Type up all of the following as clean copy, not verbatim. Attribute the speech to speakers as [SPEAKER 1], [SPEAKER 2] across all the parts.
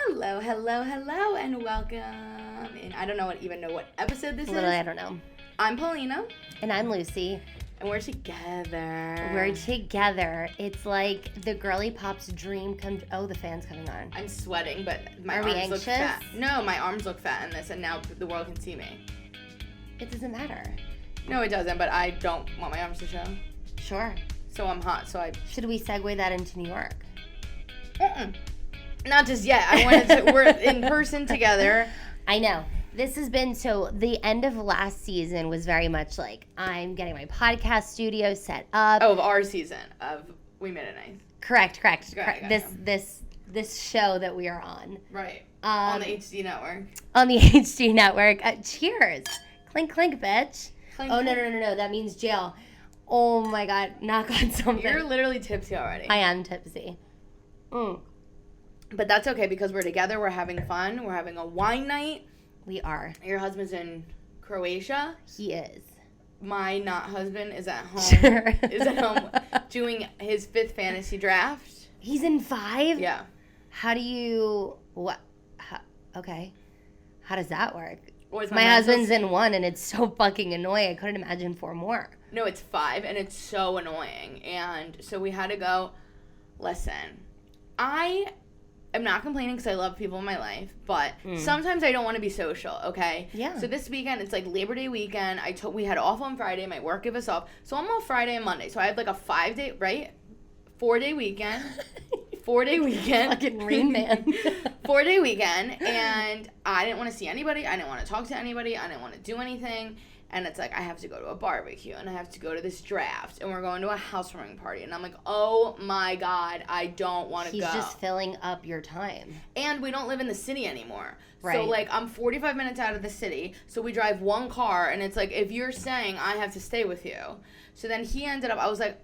[SPEAKER 1] Hello, hello, hello, and welcome. And I don't even know what episode this
[SPEAKER 2] Literally,
[SPEAKER 1] is.
[SPEAKER 2] I don't know.
[SPEAKER 1] I'm Paulina.
[SPEAKER 2] And I'm Lucy.
[SPEAKER 1] And we're together.
[SPEAKER 2] We're together. It's like the girly pop's dream come. Oh, the fan's coming on.
[SPEAKER 1] I'm sweating, but my
[SPEAKER 2] Are we
[SPEAKER 1] arms look
[SPEAKER 2] anxious?
[SPEAKER 1] fat. No, my arms look fat in this, and now the world can see me.
[SPEAKER 2] It doesn't matter.
[SPEAKER 1] No, it doesn't, but I don't want my arms to show.
[SPEAKER 2] Sure.
[SPEAKER 1] So I'm hot, so I...
[SPEAKER 2] Should we segue that into New York?
[SPEAKER 1] Not just yet. I wanted to... We're in person together.
[SPEAKER 2] I know. This has been, so the end of last season was very much like, I'm getting my podcast studio set up.
[SPEAKER 1] Oh, of our season of We Made It Nice.
[SPEAKER 2] Correct.
[SPEAKER 1] Got
[SPEAKER 2] This show that we are on.
[SPEAKER 1] Right. On the HD network.
[SPEAKER 2] On the HD network. Cheers. Clink, clink, bitch.
[SPEAKER 1] Clink,
[SPEAKER 2] Oh,
[SPEAKER 1] clink.
[SPEAKER 2] no. That means jail. Oh, my God. Knock on something.
[SPEAKER 1] You're literally tipsy already.
[SPEAKER 2] I am tipsy.
[SPEAKER 1] But that's okay because we're together. We're having fun. We're having a wine night.
[SPEAKER 2] We are.
[SPEAKER 1] Your husband's in Croatia.
[SPEAKER 2] He is.
[SPEAKER 1] My not husband is at home.
[SPEAKER 2] Sure.
[SPEAKER 1] Is at home doing his 5th fantasy draft.
[SPEAKER 2] He's in 5?
[SPEAKER 1] Yeah.
[SPEAKER 2] How do you... What? Okay. How does that work?
[SPEAKER 1] Was
[SPEAKER 2] My husband's in 1, and it's so fucking annoying. I couldn't imagine 4 more.
[SPEAKER 1] No, it's 5, and it's so annoying. And so we had to go, listen, I am not complaining because I love people in my life, but sometimes I don't want to be social, okay?
[SPEAKER 2] Yeah.
[SPEAKER 1] So this weekend, it's like Labor Day weekend. We had off on Friday. My work gave us off. So I'm off Friday and Monday. So I had like a 5-day, right? 4-day weekend. 4-day weekend.
[SPEAKER 2] Fucking Rain Man.
[SPEAKER 1] 4-day weekend, and I didn't want to see anybody. I didn't want to talk to anybody. I didn't want to do anything. And it's like, I have to go to a barbecue, and I have to go to this draft, and we're going to a housewarming party. And I'm like, oh my God, I don't want to go.
[SPEAKER 2] He's just filling up your time.
[SPEAKER 1] And we don't live in the city anymore.
[SPEAKER 2] Right.
[SPEAKER 1] So, like, I'm 45 minutes out of the city, so we drive one car, and it's like, if you're saying I have to stay with you. So then he ended up, I was like,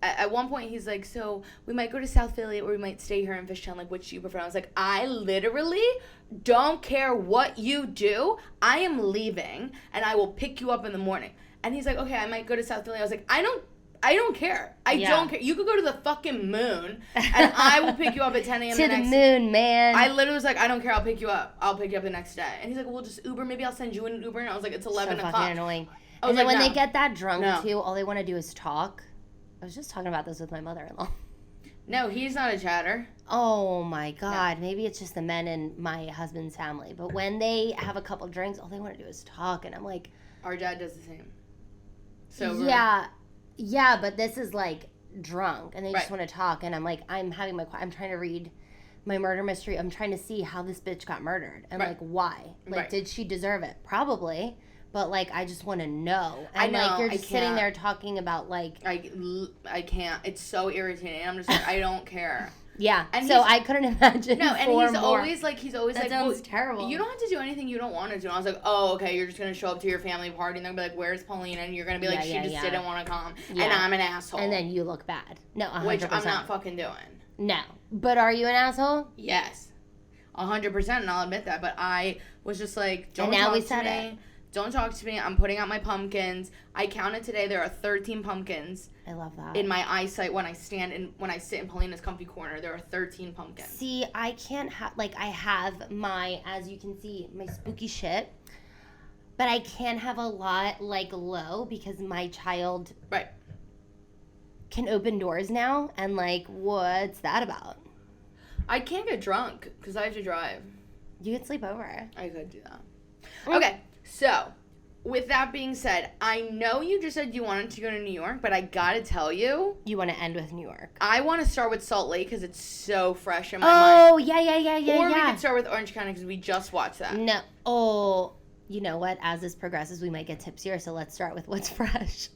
[SPEAKER 1] at one point, he's like, so we might go to South Philly or we might stay here in Fishtown. Like, which do you prefer? I was like, I literally don't care what you do. I am leaving, and I will pick you up in the morning. And he's like, okay, I might go to South Philly. I was like, I don't care. I don't care. You could go to the fucking moon, and I will pick you up at 10 a.m.
[SPEAKER 2] To the moon, man.
[SPEAKER 1] I literally was like, I don't care. I'll pick you up. I'll pick you up the next day. And he's like, well, just Uber. Maybe I'll send you an Uber. And I was like, it's 11
[SPEAKER 2] so
[SPEAKER 1] o'clock.
[SPEAKER 2] fucking annoying.
[SPEAKER 1] I was
[SPEAKER 2] And then
[SPEAKER 1] like,
[SPEAKER 2] when
[SPEAKER 1] no.
[SPEAKER 2] they get that drunk,
[SPEAKER 1] No.
[SPEAKER 2] too, all they want to do is talk. I was just talking about this with my mother-in-law.
[SPEAKER 1] No, he's not a chatter.
[SPEAKER 2] Oh, my God. No. Maybe it's just the men in my husband's family. But when they have a couple drinks, all they want to do is talk. And I'm like...
[SPEAKER 1] Our dad does the same. So
[SPEAKER 2] Yeah, but this is like drunk. And they just
[SPEAKER 1] Right.
[SPEAKER 2] want to talk. And I'm like, I'm trying to read my murder mystery. I'm trying to see how this bitch got murdered. And, like, why? Like, did she deserve it? Probably. But, like, I just want to know. And,
[SPEAKER 1] I know,
[SPEAKER 2] like, you're just sitting
[SPEAKER 1] can't.
[SPEAKER 2] there talking about, like...
[SPEAKER 1] I can't. It's so irritating. I'm just like, I don't care.
[SPEAKER 2] Yeah.
[SPEAKER 1] And
[SPEAKER 2] so I couldn't imagine
[SPEAKER 1] No, and
[SPEAKER 2] four
[SPEAKER 1] he's
[SPEAKER 2] more.
[SPEAKER 1] always like,
[SPEAKER 2] That sounds terrible.
[SPEAKER 1] You don't have to do anything you don't want to do. And I was like, oh, okay, you're just going to show up to your family party, and they'll be like, where's Paulina? And you're going to be like, she just didn't want to come.
[SPEAKER 2] Yeah.
[SPEAKER 1] And I'm an asshole.
[SPEAKER 2] And then you look bad. No, 100%.
[SPEAKER 1] Which I'm not fucking doing.
[SPEAKER 2] No. But are you an asshole?
[SPEAKER 1] Yes. 100%, and I'll admit that. But I was just like, don't
[SPEAKER 2] And now
[SPEAKER 1] talk
[SPEAKER 2] we
[SPEAKER 1] to
[SPEAKER 2] said
[SPEAKER 1] me.
[SPEAKER 2] it.
[SPEAKER 1] Don't talk to me. I'm putting out my pumpkins. I counted today. There are 13 pumpkins.
[SPEAKER 2] I love that.
[SPEAKER 1] In my eyesight when I sit in Paulina's comfy corner. There are 13 pumpkins.
[SPEAKER 2] See, I can't have, like, I have my, as you can see, my spooky shit. But I can't have a lot, like, low because my child
[SPEAKER 1] Right.
[SPEAKER 2] can open doors now. And, like, what's that about?
[SPEAKER 1] I can't get drunk because I have to drive.
[SPEAKER 2] You could sleep over.
[SPEAKER 1] I could do that. Okay, so with that being said, I know you just said you wanted to go to New York, but I gotta tell you,
[SPEAKER 2] You want to end with New York.
[SPEAKER 1] I want to start with Salt Lake because it's so fresh in my
[SPEAKER 2] Oh,
[SPEAKER 1] mind.
[SPEAKER 2] yeah.
[SPEAKER 1] Or we could start with Orange County because we just watched that.
[SPEAKER 2] No. Oh, you know what? As this progresses, we might get tipsier. So let's start with what's fresh.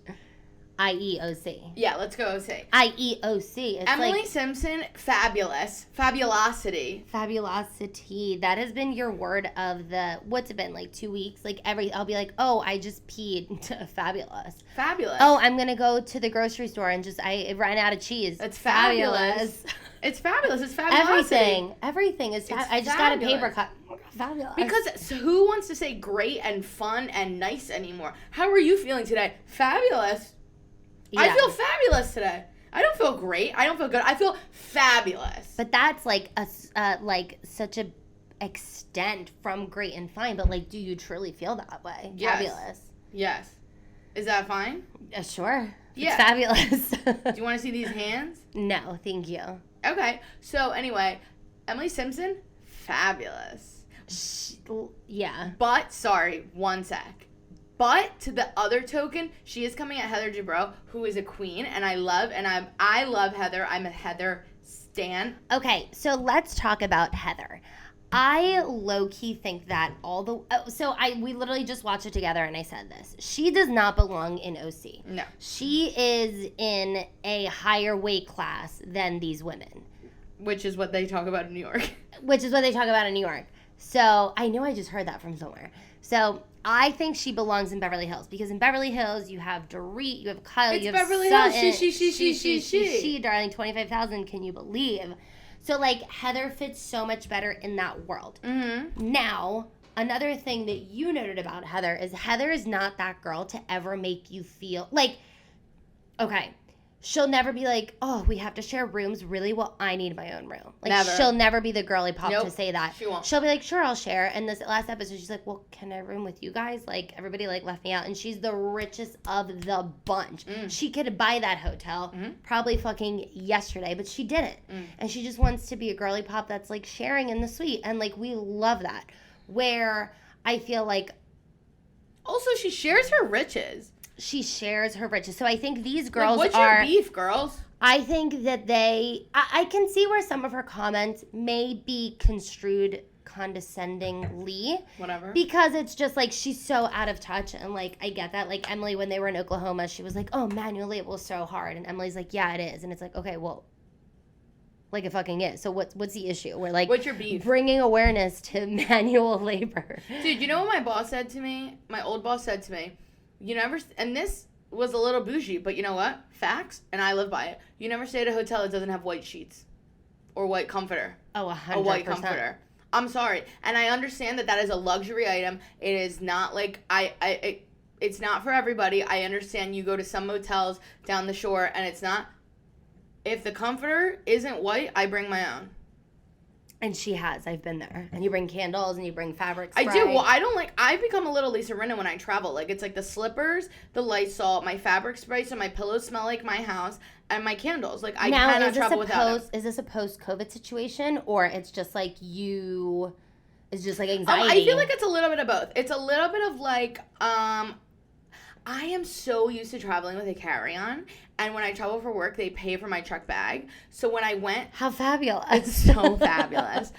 [SPEAKER 2] IEOC.
[SPEAKER 1] Yeah, let's go OC.
[SPEAKER 2] IEOC. It's
[SPEAKER 1] Emily
[SPEAKER 2] like
[SPEAKER 1] Simpson, fabulous. Fabulosity.
[SPEAKER 2] fabulosity. That has been your word of the, what's it been, like 2 weeks? Like I'll be like, oh, I just peed. Fabulous.
[SPEAKER 1] Fabulous.
[SPEAKER 2] Oh, I'm going to go to the grocery store and I ran out of cheese.
[SPEAKER 1] It's fabulous. It's fabulous. It's fabulous.
[SPEAKER 2] Everything is
[SPEAKER 1] It's
[SPEAKER 2] I just got a
[SPEAKER 1] fabulous.
[SPEAKER 2] paper cut. Fabulous.
[SPEAKER 1] Because who wants to say great and fun and nice anymore? How are you feeling today? Fabulous.
[SPEAKER 2] Yeah.
[SPEAKER 1] I feel fabulous today. I don't feel great. I don't feel good. I feel fabulous.
[SPEAKER 2] But that's like such a extent from great and fine. But like, do you truly feel that way?
[SPEAKER 1] Yes.
[SPEAKER 2] Fabulous.
[SPEAKER 1] Yes. Is that fine?
[SPEAKER 2] Sure.
[SPEAKER 1] Yeah.
[SPEAKER 2] It's fabulous.
[SPEAKER 1] Do you want to see these hands?
[SPEAKER 2] No, thank you.
[SPEAKER 1] Okay. So anyway, Emily Simpson, fabulous.
[SPEAKER 2] Yeah.
[SPEAKER 1] But, sorry, one sec. But to the other token, she is coming at Heather Dubrow, who is a queen, and I love Heather. I'm a Heather stan.
[SPEAKER 2] Okay, so let's talk about Heather. I low-key think that we literally just watched it together and I said this. She does not belong in OC.
[SPEAKER 1] No.
[SPEAKER 2] She is in a higher weight class than these women.
[SPEAKER 1] Which is what they talk about in New York.
[SPEAKER 2] So I know I just heard that from somewhere. So I think she belongs in Beverly Hills because in Beverly Hills you have Dorit, you have Kyle, you have
[SPEAKER 1] Beverly
[SPEAKER 2] Sutton.
[SPEAKER 1] Hills.
[SPEAKER 2] She, darling, 25,000. Can you believe? So like Heather fits so much better in that world.
[SPEAKER 1] Mm-hmm.
[SPEAKER 2] Now, another thing that you noted about Heather is not that girl to ever make you feel like, okay, she'll never be like, oh, we have to share rooms. Really? Well, I need my own room. Like,
[SPEAKER 1] never.
[SPEAKER 2] She'll never be the girly pop to say that.
[SPEAKER 1] She won't.
[SPEAKER 2] She'll be like, sure, I'll share. And this last episode, she's like, well, can I room with you guys? Like, everybody, like, left me out. And she's the richest of the bunch. She could buy that hotel probably fucking yesterday, but she didn't. And she just wants to be a girly pop that's, like, sharing in the suite. And, like, we love that. Where I feel like...
[SPEAKER 1] Also, she shares her riches.
[SPEAKER 2] She shares her riches. So I think these girls
[SPEAKER 1] what's your beef, girls?
[SPEAKER 2] I think that I can see where some of her comments may be construed condescendingly.
[SPEAKER 1] Whatever.
[SPEAKER 2] Because it's just like she's so out of touch and like I get that. Like Emily, when they were in Oklahoma, she was like, oh, manual label is so hard. And Emily's like, yeah, it is. And it's like, okay, well, like it fucking is. So what's the issue? We're like,
[SPEAKER 1] what's your beef?
[SPEAKER 2] Bringing awareness to manual labor.
[SPEAKER 1] Dude, you know what my boss said to me? My old boss said to me, and this was a little bougie, but you know what? Facts, and I live by it. You never stay at a hotel that doesn't have white sheets or white comforter.
[SPEAKER 2] Oh, 100%.
[SPEAKER 1] A white comforter. I'm sorry. And I understand that is a luxury item. It is not like, it's not for everybody. I understand you go to some motels down the shore, and it's not. If the comforter isn't white, I bring my own.
[SPEAKER 2] And she has. I've been there. And you bring candles and you bring fabric spray.
[SPEAKER 1] I do. Well, I've become a little Lisa Rinna when I travel. Like, it's like the slippers, the Lysol, my fabric spray, so my pillows smell like my house, and my candles. Like, I cannot travel without it.
[SPEAKER 2] Is this a post-COVID situation, or it's just like it's just like anxiety?
[SPEAKER 1] I feel like it's a little bit of both. It's a little bit of like, I am so used to traveling with a carry-on, and when I travel for work, they pay for my truck bag. So when I went...
[SPEAKER 2] How fabulous.
[SPEAKER 1] It's so fabulous,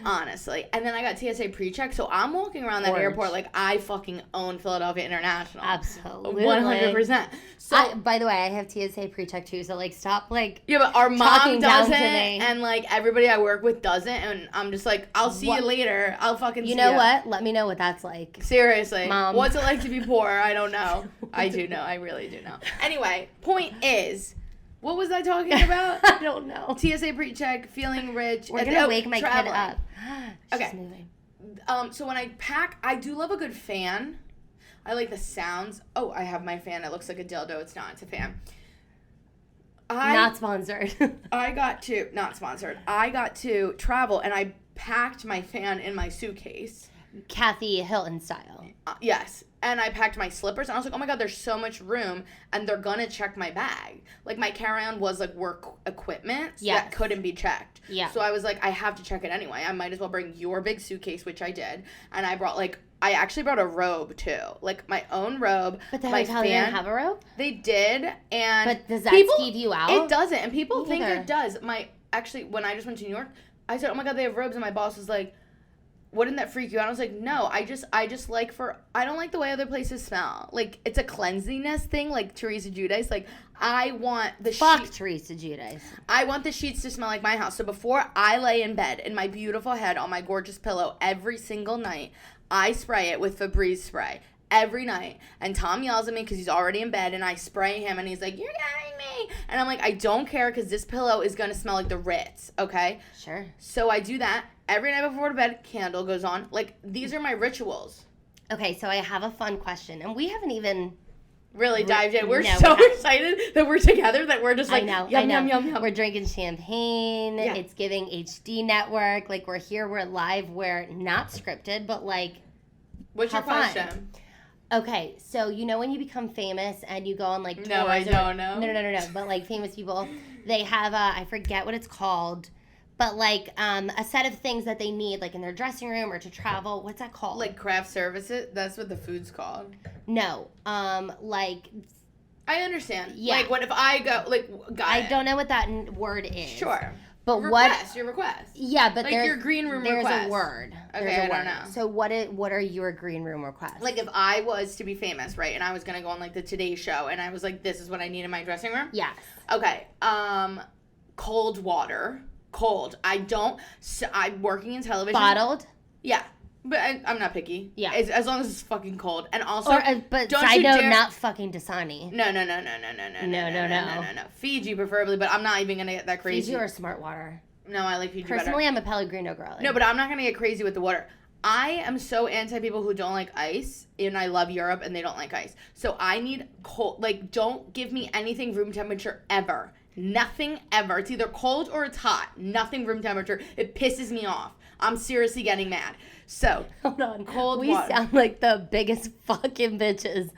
[SPEAKER 1] honestly. And then I got TSA pre-check, so I'm walking around that airport like I fucking own Philadelphia International.
[SPEAKER 2] Absolutely.
[SPEAKER 1] 100%. So,
[SPEAKER 2] by the way, I have TSA pre-check too, so like stop like...
[SPEAKER 1] Yeah, but our mom doesn't, and like everybody I work with doesn't, and I'm just like, I'll see you later. I'll fucking see you.
[SPEAKER 2] You know what? Let me know what that's like.
[SPEAKER 1] Seriously.
[SPEAKER 2] Mom.
[SPEAKER 1] What's it like to be poor? I don't know. I do know. I really do know. Anyway, point is, what was I talking about?
[SPEAKER 2] I don't know.
[SPEAKER 1] TSA pre-check, feeling rich.
[SPEAKER 2] We're going to wake my kid up.
[SPEAKER 1] Okay. So when I pack, I do love a good fan. I like the sounds. Oh, I have my fan. It looks like a dildo. It's not. It's a fan.
[SPEAKER 2] Not sponsored.
[SPEAKER 1] Not sponsored. I got to travel, and I packed my fan in my suitcase.
[SPEAKER 2] Kathy Hilton style.
[SPEAKER 1] Yes. And I packed my slippers, and I was like, oh my God, there's so much room, and they're going to check my bag. Like, my carry-on was, like, work equipment that couldn't be checked.
[SPEAKER 2] Yeah.
[SPEAKER 1] So I was like, I have to check it anyway. I might as well bring your big suitcase, which I did. And I brought, like, I actually brought a robe, too. Like, my own robe.
[SPEAKER 2] But the hotel didn't have a robe?
[SPEAKER 1] They did, and...
[SPEAKER 2] But does that skeeve you out?
[SPEAKER 1] It doesn't, and people think it does. Actually, when I just went to New York, I said, oh my God, they have robes, and my boss was like, wouldn't that freak you out? I was like, no, I just like I don't like the way other places smell. Like, it's a cleanliness thing, like Teresa Giudice. Like, I want the
[SPEAKER 2] Teresa Giudice.
[SPEAKER 1] I want the sheets to smell like my house. So before I lay in bed in my beautiful head on my gorgeous pillow every single night, I spray it with Febreze spray every night. And Tom yells at me because he's already in bed, and I spray him, and he's like, you're getting me. And I'm like, I don't care because this pillow is going to smell like the Ritz, okay?
[SPEAKER 2] Sure.
[SPEAKER 1] So I do that. Every night before to bed, candle goes on. Like, these are my rituals.
[SPEAKER 2] Okay, so I have a fun question, and we haven't even
[SPEAKER 1] really dived in. We're
[SPEAKER 2] No,
[SPEAKER 1] so
[SPEAKER 2] we have-
[SPEAKER 1] excited that we're together that we're just like,
[SPEAKER 2] I know.
[SPEAKER 1] yum, yum.
[SPEAKER 2] We're drinking champagne.
[SPEAKER 1] Yeah.
[SPEAKER 2] It's giving HD network. Like, we're here, we're live, we're not scripted, but like,
[SPEAKER 1] What's your
[SPEAKER 2] have fun.
[SPEAKER 1] question?
[SPEAKER 2] Okay, so you know when you become famous and you go on like tours?
[SPEAKER 1] No, I don't know.
[SPEAKER 2] No. But like famous people, they have I forget what it's called, but like a set of things that they need like in their dressing room or to travel. What's that called?
[SPEAKER 1] Like craft services? That's what the food's called.
[SPEAKER 2] No, like
[SPEAKER 1] I understand.
[SPEAKER 2] Yeah.
[SPEAKER 1] Like, what if I go, like,
[SPEAKER 2] I don't know what that word is.
[SPEAKER 1] Sure.
[SPEAKER 2] But
[SPEAKER 1] Your request.
[SPEAKER 2] Yeah, but
[SPEAKER 1] like your green room
[SPEAKER 2] there's
[SPEAKER 1] request.
[SPEAKER 2] a word.
[SPEAKER 1] Okay,
[SPEAKER 2] There's a
[SPEAKER 1] I don't
[SPEAKER 2] word.
[SPEAKER 1] know.
[SPEAKER 2] So what are your green room requests?
[SPEAKER 1] Like, if I was to be famous, right, and I was going to go on, like, the Today Show, and I was like, this is what I need in my dressing room?
[SPEAKER 2] Yes.
[SPEAKER 1] Okay. Cold water. Cold. I'm working in television.
[SPEAKER 2] Bottled?
[SPEAKER 1] Yeah. But I'm not picky.
[SPEAKER 2] Yeah.
[SPEAKER 1] As long as it's fucking cold. And also,
[SPEAKER 2] But
[SPEAKER 1] don't
[SPEAKER 2] side
[SPEAKER 1] you
[SPEAKER 2] note,
[SPEAKER 1] dare-
[SPEAKER 2] not fucking Dasani.
[SPEAKER 1] No.
[SPEAKER 2] No.
[SPEAKER 1] Fiji, preferably, but I'm not even going to get that crazy.
[SPEAKER 2] Fiji or Smart Water?
[SPEAKER 1] No, I like Fiji
[SPEAKER 2] Personally,
[SPEAKER 1] better.
[SPEAKER 2] I'm a Pellegrino girl.
[SPEAKER 1] No, but I'm not going to get crazy with the water. I am so anti people who don't like ice, and I love Europe, and they don't like ice. So I need cold. Like, don't give me anything room temperature ever. Nothing ever. It's either cold or it's hot. Nothing room temperature. It pisses me off. I'm seriously getting mad. So,
[SPEAKER 2] hold on.
[SPEAKER 1] Cold
[SPEAKER 2] we
[SPEAKER 1] water.
[SPEAKER 2] sound like the biggest fucking bitches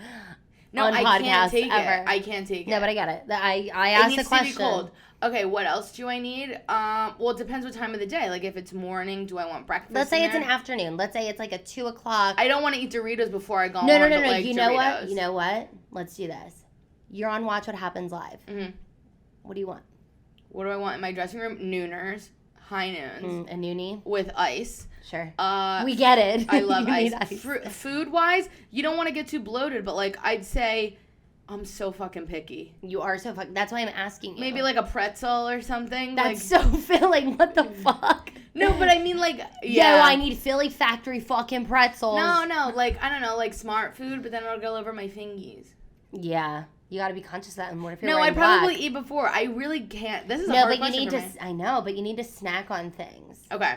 [SPEAKER 1] No,
[SPEAKER 2] on
[SPEAKER 1] I
[SPEAKER 2] podcasts
[SPEAKER 1] can't take
[SPEAKER 2] ever.
[SPEAKER 1] it. I can't take it.
[SPEAKER 2] No, but I get it. I
[SPEAKER 1] It
[SPEAKER 2] asked
[SPEAKER 1] needs
[SPEAKER 2] the question.
[SPEAKER 1] to be cold. Okay, what else do I need? Well, it depends what time of the day. Like, if it's morning, do I want breakfast?
[SPEAKER 2] Let's say
[SPEAKER 1] in
[SPEAKER 2] it's an
[SPEAKER 1] there?
[SPEAKER 2] afternoon. Let's say it's like a 2 o'clock.
[SPEAKER 1] I don't want to eat Doritos before I go on.
[SPEAKER 2] No.
[SPEAKER 1] But like
[SPEAKER 2] You know what?
[SPEAKER 1] Doritos.
[SPEAKER 2] You know what? Let's do this. You're on Watch What Happens Live.
[SPEAKER 1] Mhm.
[SPEAKER 2] What do you want?
[SPEAKER 1] What do I want in my dressing room? Nooners, high noons,
[SPEAKER 2] A noonie?
[SPEAKER 1] with ice.
[SPEAKER 2] Sure.
[SPEAKER 1] We
[SPEAKER 2] get it.
[SPEAKER 1] I love
[SPEAKER 2] You
[SPEAKER 1] ice.
[SPEAKER 2] need
[SPEAKER 1] Food wise, you don't want to get too bloated, but like I'd say, I'm so fucking picky.
[SPEAKER 2] You are so fucking. That's why I'm asking you.
[SPEAKER 1] Maybe like a pretzel or something.
[SPEAKER 2] That's
[SPEAKER 1] like,
[SPEAKER 2] so filling. What the fuck?
[SPEAKER 1] No, but I mean like
[SPEAKER 2] Yo,
[SPEAKER 1] yeah.
[SPEAKER 2] I need Philly factory fucking pretzels.
[SPEAKER 1] No, like I don't know, like smart food, but then it'll go over my fingies.
[SPEAKER 2] Yeah, you got to be conscious of that. And what if you're
[SPEAKER 1] No,
[SPEAKER 2] wearing
[SPEAKER 1] I'd probably
[SPEAKER 2] black?
[SPEAKER 1] eat before. I really can't. This is a
[SPEAKER 2] No,
[SPEAKER 1] hard
[SPEAKER 2] but you
[SPEAKER 1] question
[SPEAKER 2] need
[SPEAKER 1] for
[SPEAKER 2] to.
[SPEAKER 1] me.
[SPEAKER 2] I know, but you need to snack on things.
[SPEAKER 1] Okay.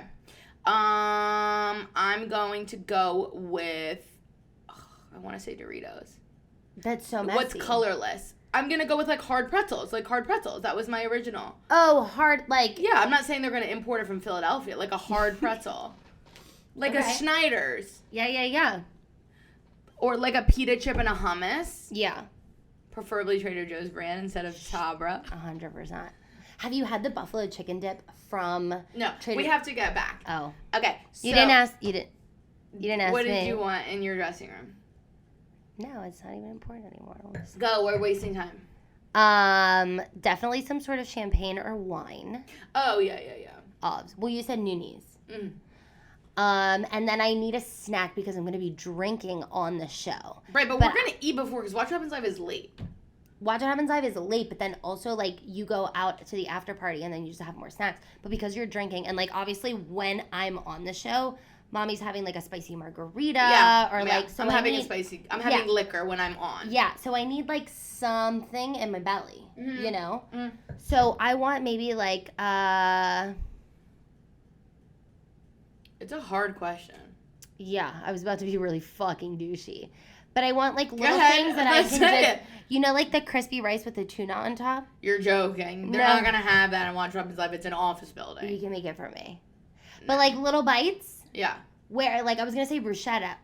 [SPEAKER 1] I'm going to go with. I want to say Doritos.
[SPEAKER 2] That's so messy.
[SPEAKER 1] What's colorless? I'm gonna go with like hard pretzels. Like hard pretzels. That was my original.
[SPEAKER 2] Oh, hard like.
[SPEAKER 1] Yeah, I'm not saying they're gonna import it from Philadelphia. Like a hard pretzel, like a
[SPEAKER 2] Okay.
[SPEAKER 1] Schneider's,
[SPEAKER 2] Yeah.
[SPEAKER 1] or like a pita chip and a hummus.
[SPEAKER 2] Yeah,
[SPEAKER 1] Preferably Trader Joe's brand instead of Sabra.
[SPEAKER 2] 100%. Have you had the buffalo chicken dip from?
[SPEAKER 1] No,
[SPEAKER 2] Trader-
[SPEAKER 1] we have to get back.
[SPEAKER 2] Oh,
[SPEAKER 1] Okay, so
[SPEAKER 2] you didn't ask. You didn't ask
[SPEAKER 1] what
[SPEAKER 2] me.
[SPEAKER 1] did you want in your dressing room?
[SPEAKER 2] No, it's not even important anymore.
[SPEAKER 1] Go. We're wasting time.
[SPEAKER 2] Definitely some sort of champagne or wine.
[SPEAKER 1] Oh yeah.
[SPEAKER 2] Olives. Well, you said noonies.
[SPEAKER 1] Mm.
[SPEAKER 2] And then I need a snack because I'm going to be drinking on the show.
[SPEAKER 1] Right, but we're gonna eat before because Watch What Happens Live is late.
[SPEAKER 2] Watch What Happens Live is late, but then also, like, you go out to the after party and then you just have more snacks. But because you're drinking, and, like, obviously when I'm on the show, Mommy's having, like, a spicy margarita. So
[SPEAKER 1] I'm having having liquor when I'm on.
[SPEAKER 2] Yeah, so I need, like, something in my belly,
[SPEAKER 1] Mhm.
[SPEAKER 2] you know?
[SPEAKER 1] Mm.
[SPEAKER 2] So I want maybe, like,
[SPEAKER 1] It's a hard question.
[SPEAKER 2] yeah, I was about to be really fucking douchey. But I want, like, little
[SPEAKER 1] ahead,
[SPEAKER 2] things that I
[SPEAKER 1] let's
[SPEAKER 2] can
[SPEAKER 1] say
[SPEAKER 2] just,
[SPEAKER 1] it.
[SPEAKER 2] you know, like the crispy rice with the tuna on top?
[SPEAKER 1] You're joking. They're
[SPEAKER 2] No.
[SPEAKER 1] not gonna have that in Watch What Happens Live. It's an office
[SPEAKER 2] You
[SPEAKER 1] building.
[SPEAKER 2] can make it for me. But, like, little bites
[SPEAKER 1] Yeah.
[SPEAKER 2] where, like, I was going to say bruschetta.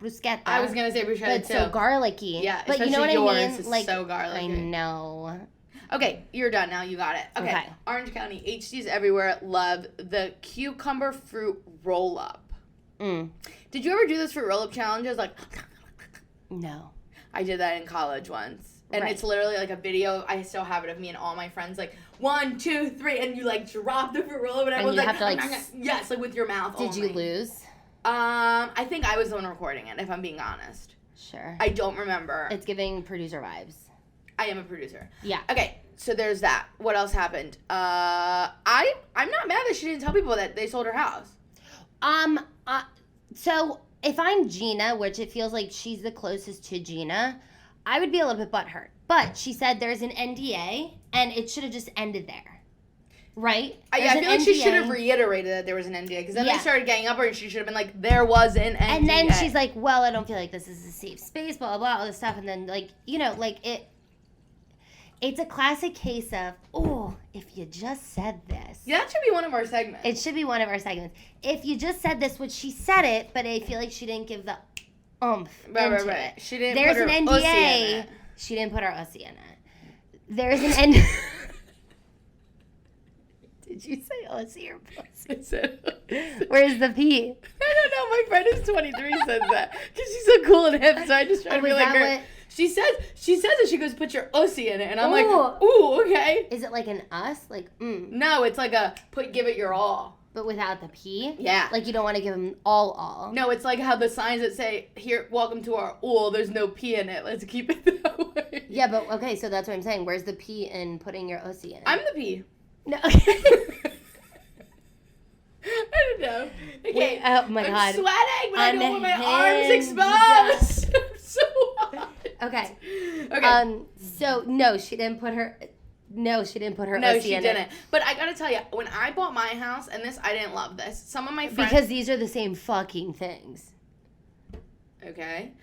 [SPEAKER 1] I was gonna say
[SPEAKER 2] But
[SPEAKER 1] bruschetta
[SPEAKER 2] it's
[SPEAKER 1] too.
[SPEAKER 2] so garlicky.
[SPEAKER 1] Yeah,
[SPEAKER 2] but you know what
[SPEAKER 1] especially
[SPEAKER 2] I
[SPEAKER 1] yours
[SPEAKER 2] mean?
[SPEAKER 1] is
[SPEAKER 2] Like,
[SPEAKER 1] so garlicky.
[SPEAKER 2] I know.
[SPEAKER 1] Okay, you're done now. You got it. Okay.
[SPEAKER 2] Okay.
[SPEAKER 1] Orange County, HD's everywhere. Love the cucumber fruit roll up.
[SPEAKER 2] Mm.
[SPEAKER 1] Did you ever do those fruit roll up challenges? Like,
[SPEAKER 2] No.
[SPEAKER 1] I did that in college once. And
[SPEAKER 2] Right.
[SPEAKER 1] it's literally like a video. I still have it of me and all my friends. Like 1, 2, 3, and you like drop the fruit roll up, and everyone's
[SPEAKER 2] you
[SPEAKER 1] like,
[SPEAKER 2] have to, like,
[SPEAKER 1] yes, like with your mouth.
[SPEAKER 2] Did you
[SPEAKER 1] only.
[SPEAKER 2] lose?
[SPEAKER 1] I think I was the one recording it. If I'm being honest,
[SPEAKER 2] Sure.
[SPEAKER 1] I don't remember.
[SPEAKER 2] It's giving producer vibes.
[SPEAKER 1] I am a producer.
[SPEAKER 2] Yeah.
[SPEAKER 1] Okay, so there's that. What else happened? I'm not mad that she didn't tell people that they sold her house.
[SPEAKER 2] So if I'm Gina, which it feels like she's the closest to Gina, I would be a little bit butthurt. But she said there's an NDA, and it should have just ended there. Right?
[SPEAKER 1] I feel like she should have reiterated that there was an NDA, because then they started getting up her, and she should have been like, there was an NDA.
[SPEAKER 2] And then she's like, well, I don't feel like this is a safe space, blah, blah, blah, all this stuff. And then, like, you know, like, it's a classic case of, oh, if you just said this.
[SPEAKER 1] Yeah, that should be one of our segments.
[SPEAKER 2] It should be one of our segments. If you just said this, which she said it, but I feel like she didn't give the into it.
[SPEAKER 1] She didn't
[SPEAKER 2] There's
[SPEAKER 1] put her
[SPEAKER 2] an
[SPEAKER 1] ussy
[SPEAKER 2] NDA.
[SPEAKER 1] in it.
[SPEAKER 2] She didn't put her ussy in it. There's an NDA. Did you say ussy or pussy?
[SPEAKER 1] I said,
[SPEAKER 2] Where's the P?
[SPEAKER 1] I don't know. My friend who's 23 says that because she's so cool and hip. So I just try to be like her.
[SPEAKER 2] What?
[SPEAKER 1] She says it. She goes, put your ussy in it, and I'm like,
[SPEAKER 2] Ooh.
[SPEAKER 1] ooh, okay.
[SPEAKER 2] Is it like an us? Like,
[SPEAKER 1] No, it's like give it your all.
[SPEAKER 2] But without the P?
[SPEAKER 1] Yeah.
[SPEAKER 2] Like you don't want to give them all.
[SPEAKER 1] No, it's like how the signs that say, here, welcome to our ool, there's no P in it. Let's keep it that way.
[SPEAKER 2] Yeah, but okay, so that's what I'm saying. Where's the P in putting your ussy in?
[SPEAKER 1] I'm the P.
[SPEAKER 2] No.
[SPEAKER 1] I don't know. Okay.
[SPEAKER 2] Wait, oh my God.
[SPEAKER 1] I'm sweating, but I don't want my arms exposed. I'm so hot.
[SPEAKER 2] Okay. So no, she didn't put her. No, she didn't put her.
[SPEAKER 1] No,
[SPEAKER 2] ussy
[SPEAKER 1] she
[SPEAKER 2] in
[SPEAKER 1] didn't.
[SPEAKER 2] It.
[SPEAKER 1] But I gotta tell you, when I bought my house, and this, I didn't love this. Some of my friends.
[SPEAKER 2] Because these are the same fucking things.
[SPEAKER 1] Okay.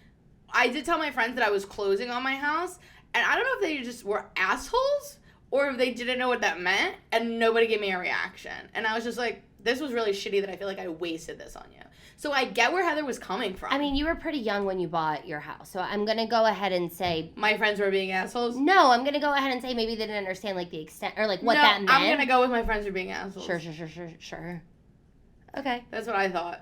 [SPEAKER 1] I did tell my friends that I was closing on my house, and I don't know if they just were assholes or if they didn't know what that meant, and nobody gave me a reaction. And I was just like, this was really shitty that I feel like I wasted this on you. So I get where Heather was coming from.
[SPEAKER 2] I mean, you were pretty young when you bought your house, so I'm gonna go ahead and say
[SPEAKER 1] my friends were being assholes.
[SPEAKER 2] No, I'm gonna go ahead and say maybe they didn't understand like the extent or like what that meant.
[SPEAKER 1] I'm gonna go with my friends were being assholes.
[SPEAKER 2] Sure. Okay.
[SPEAKER 1] That's what I thought.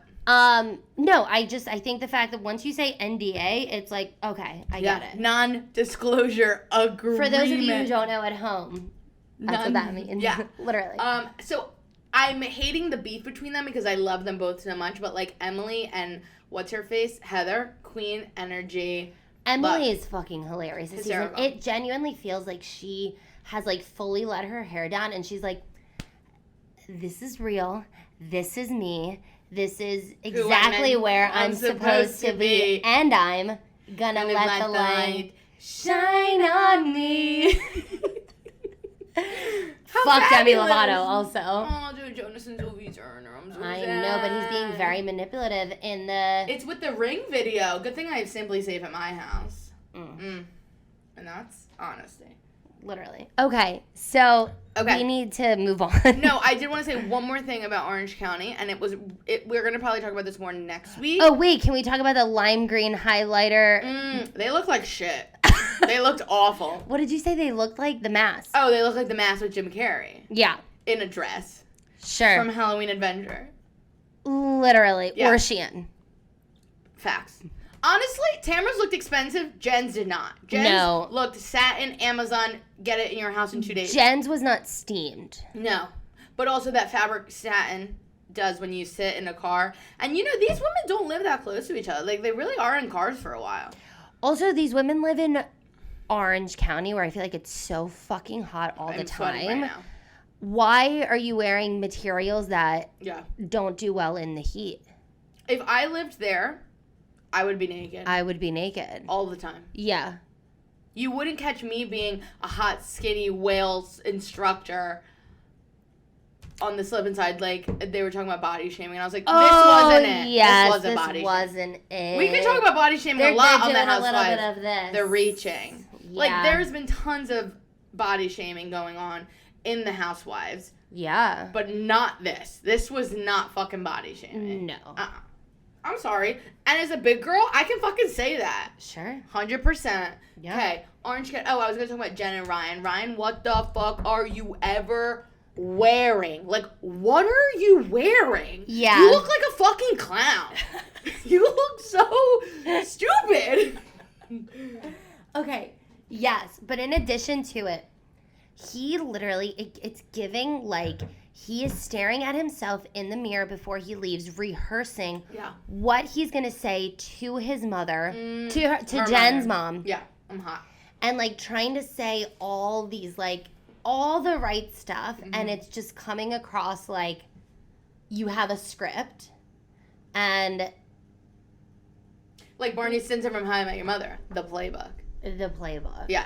[SPEAKER 2] No, I think the fact that once you say NDA, it's like, okay, I get it.
[SPEAKER 1] Non-disclosure agreement.
[SPEAKER 2] For those of you who don't know at home, that's what that means.
[SPEAKER 1] Yeah.
[SPEAKER 2] Literally.
[SPEAKER 1] So I'm hating the beef between them because I love them both so much, but like Emily and what's her face? Heather, Queen Energy.
[SPEAKER 2] Emily is fucking hilarious this season.
[SPEAKER 1] Hysterical.
[SPEAKER 2] It genuinely feels like she has like fully let her hair down and she's like, this is real. This is me. This is exactly where I'm supposed to be. And I'm gonna let the light shine on me. Fuck Demi Lovato also.
[SPEAKER 1] Oh, dude, Jonas and Sylvie Turner. I'm so
[SPEAKER 2] I
[SPEAKER 1] sad.
[SPEAKER 2] know, but he's being very manipulative in the...
[SPEAKER 1] It's with the Ring video. Good thing I have Simply Safe at my house. And that's honesty.
[SPEAKER 2] Literally. Okay, so we need to move on.
[SPEAKER 1] No, I did want to say one more thing about Orange County, and we're going to probably talk about this more next week.
[SPEAKER 2] Oh, wait, can we talk about the lime green highlighter?
[SPEAKER 1] They look like shit. They looked awful.
[SPEAKER 2] What did you say they looked like? The mask.
[SPEAKER 1] Oh, they look like the mask with Jim Carrey.
[SPEAKER 2] Yeah.
[SPEAKER 1] In a dress.
[SPEAKER 2] Sure.
[SPEAKER 1] From Halloween Adventure.
[SPEAKER 2] Literally.
[SPEAKER 1] Yeah.
[SPEAKER 2] Or Shein.
[SPEAKER 1] Facts. Honestly, Tamara's looked expensive. Jen's did not. Jen's looked satin, Amazon, get it in your house in 2 days.
[SPEAKER 2] Jen's was not steamed.
[SPEAKER 1] No. But also that fabric satin does when you sit in a car. And you know, these women don't live that close to each other. Like, they really are in cars for a while.
[SPEAKER 2] Also, these women live in Orange County where I feel like it's so fucking hot all the time.
[SPEAKER 1] Right now.
[SPEAKER 2] Why are you wearing materials that don't do well in the heat?
[SPEAKER 1] If I lived there, I would be naked.
[SPEAKER 2] I would be naked.
[SPEAKER 1] All the time.
[SPEAKER 2] Yeah.
[SPEAKER 1] You wouldn't catch me being a hot, skinny whales instructor on the slip and side. Like, they were talking about body shaming, and I was like, this wasn't it.
[SPEAKER 2] Yes,
[SPEAKER 1] this wasn't
[SPEAKER 2] it.
[SPEAKER 1] We can talk about body shaming a lot on the Housewives.
[SPEAKER 2] A little bit of this.
[SPEAKER 1] They're reaching.
[SPEAKER 2] Yeah.
[SPEAKER 1] Like, there's been tons of body shaming going on in the Housewives.
[SPEAKER 2] Yeah.
[SPEAKER 1] But not this. This was not fucking body shaming.
[SPEAKER 2] No.
[SPEAKER 1] I'm sorry. And as a big girl, I can fucking say that.
[SPEAKER 2] Sure.
[SPEAKER 1] 100%.
[SPEAKER 2] Yeah.
[SPEAKER 1] Okay. Orange Cat. Oh, I was going to talk about Jen and Ryan. Ryan, what the fuck are you ever wearing? Like, what are you wearing?
[SPEAKER 2] Yeah.
[SPEAKER 1] You look like a fucking clown. You look so stupid.
[SPEAKER 2] Okay. Yes. But in addition to it, he literally, it's giving like he is staring at himself in the mirror before he leaves, rehearsing what he's going to say to his mother, to Jen's mom.
[SPEAKER 1] Yeah, I'm hot.
[SPEAKER 2] And like trying to say all these, like, all the right stuff. And it's just coming across like you have a script. And
[SPEAKER 1] like Barney Stinson from How I Met Your Mother, the playbook.
[SPEAKER 2] The playbook.
[SPEAKER 1] Yeah.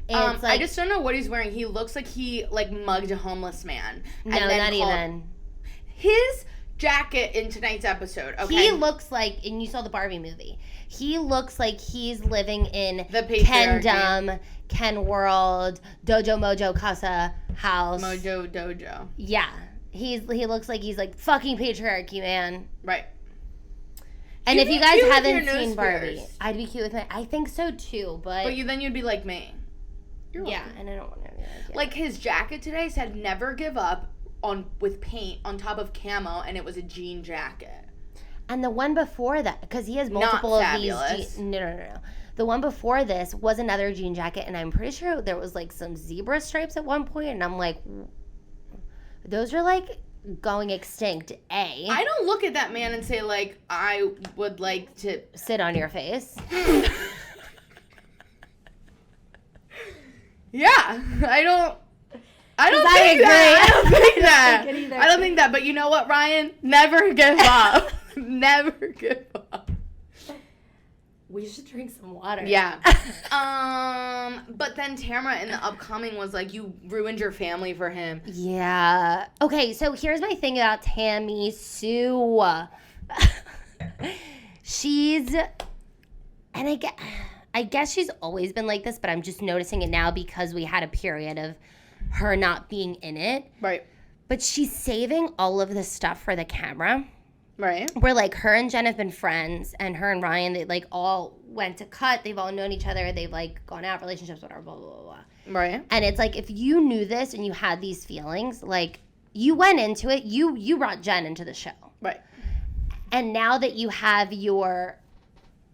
[SPEAKER 2] It's
[SPEAKER 1] I just don't know what he's wearing. He looks like he mugged a homeless man.
[SPEAKER 2] No, not even.
[SPEAKER 1] His jacket in tonight's episode. Okay,
[SPEAKER 2] he looks like, and you saw the Barbie movie. He looks like he's living in
[SPEAKER 1] the patriarchy.
[SPEAKER 2] Kendom, Ken World, Dojo Mojo Casa house.
[SPEAKER 1] Mojo Dojo.
[SPEAKER 2] Yeah, he looks like he's like fucking patriarchy, man.
[SPEAKER 1] Right.
[SPEAKER 2] And
[SPEAKER 1] You'd
[SPEAKER 2] if you
[SPEAKER 1] be
[SPEAKER 2] guys
[SPEAKER 1] cute with
[SPEAKER 2] haven't
[SPEAKER 1] your nose
[SPEAKER 2] seen Barbie,
[SPEAKER 1] pierced.
[SPEAKER 2] I'd be cute with my. I think so too, but
[SPEAKER 1] then you'd be like me. You're
[SPEAKER 2] yeah,
[SPEAKER 1] welcome.
[SPEAKER 2] and I don't want to be
[SPEAKER 1] Like his jacket today said "Never give up" with paint on top of camo, and it was a jean jacket.
[SPEAKER 2] And the one before that, because he has multiple
[SPEAKER 1] Not
[SPEAKER 2] of
[SPEAKER 1] fabulous.
[SPEAKER 2] these. No. The one before this was another jean jacket, and I'm pretty sure there was like some zebra stripes at one point, and I'm like, those are like going extinct.
[SPEAKER 1] I don't look at that man and say like I would like to
[SPEAKER 2] sit on your face.
[SPEAKER 1] Yeah, I don't think
[SPEAKER 2] I
[SPEAKER 1] that. I don't think
[SPEAKER 2] I
[SPEAKER 1] that.
[SPEAKER 2] don't think it either.
[SPEAKER 1] I don't think that. But you know what, Ryan? Never give up. Never give up.
[SPEAKER 2] We should drink some water.
[SPEAKER 1] Yeah. But then Tamara in the upcoming was like, you ruined your family for him.
[SPEAKER 2] Yeah. Okay, so here's my thing about Tammy Sue. She's, and I guess she's always been like this, but I'm just noticing it now because we had a period of her not being in it.
[SPEAKER 1] Right.
[SPEAKER 2] But she's saving all of this stuff for the camera.
[SPEAKER 1] Right.
[SPEAKER 2] Where like her and Jen have been friends, and her and Ryan, they like all went to cut. They've all known each other. They've like gone out, relationships, whatever, blah, blah, blah, blah.
[SPEAKER 1] Right.
[SPEAKER 2] And it's like, if you knew this and you had these feelings, like you went into it, you brought Jen into the show.
[SPEAKER 1] Right.
[SPEAKER 2] And now that you have your,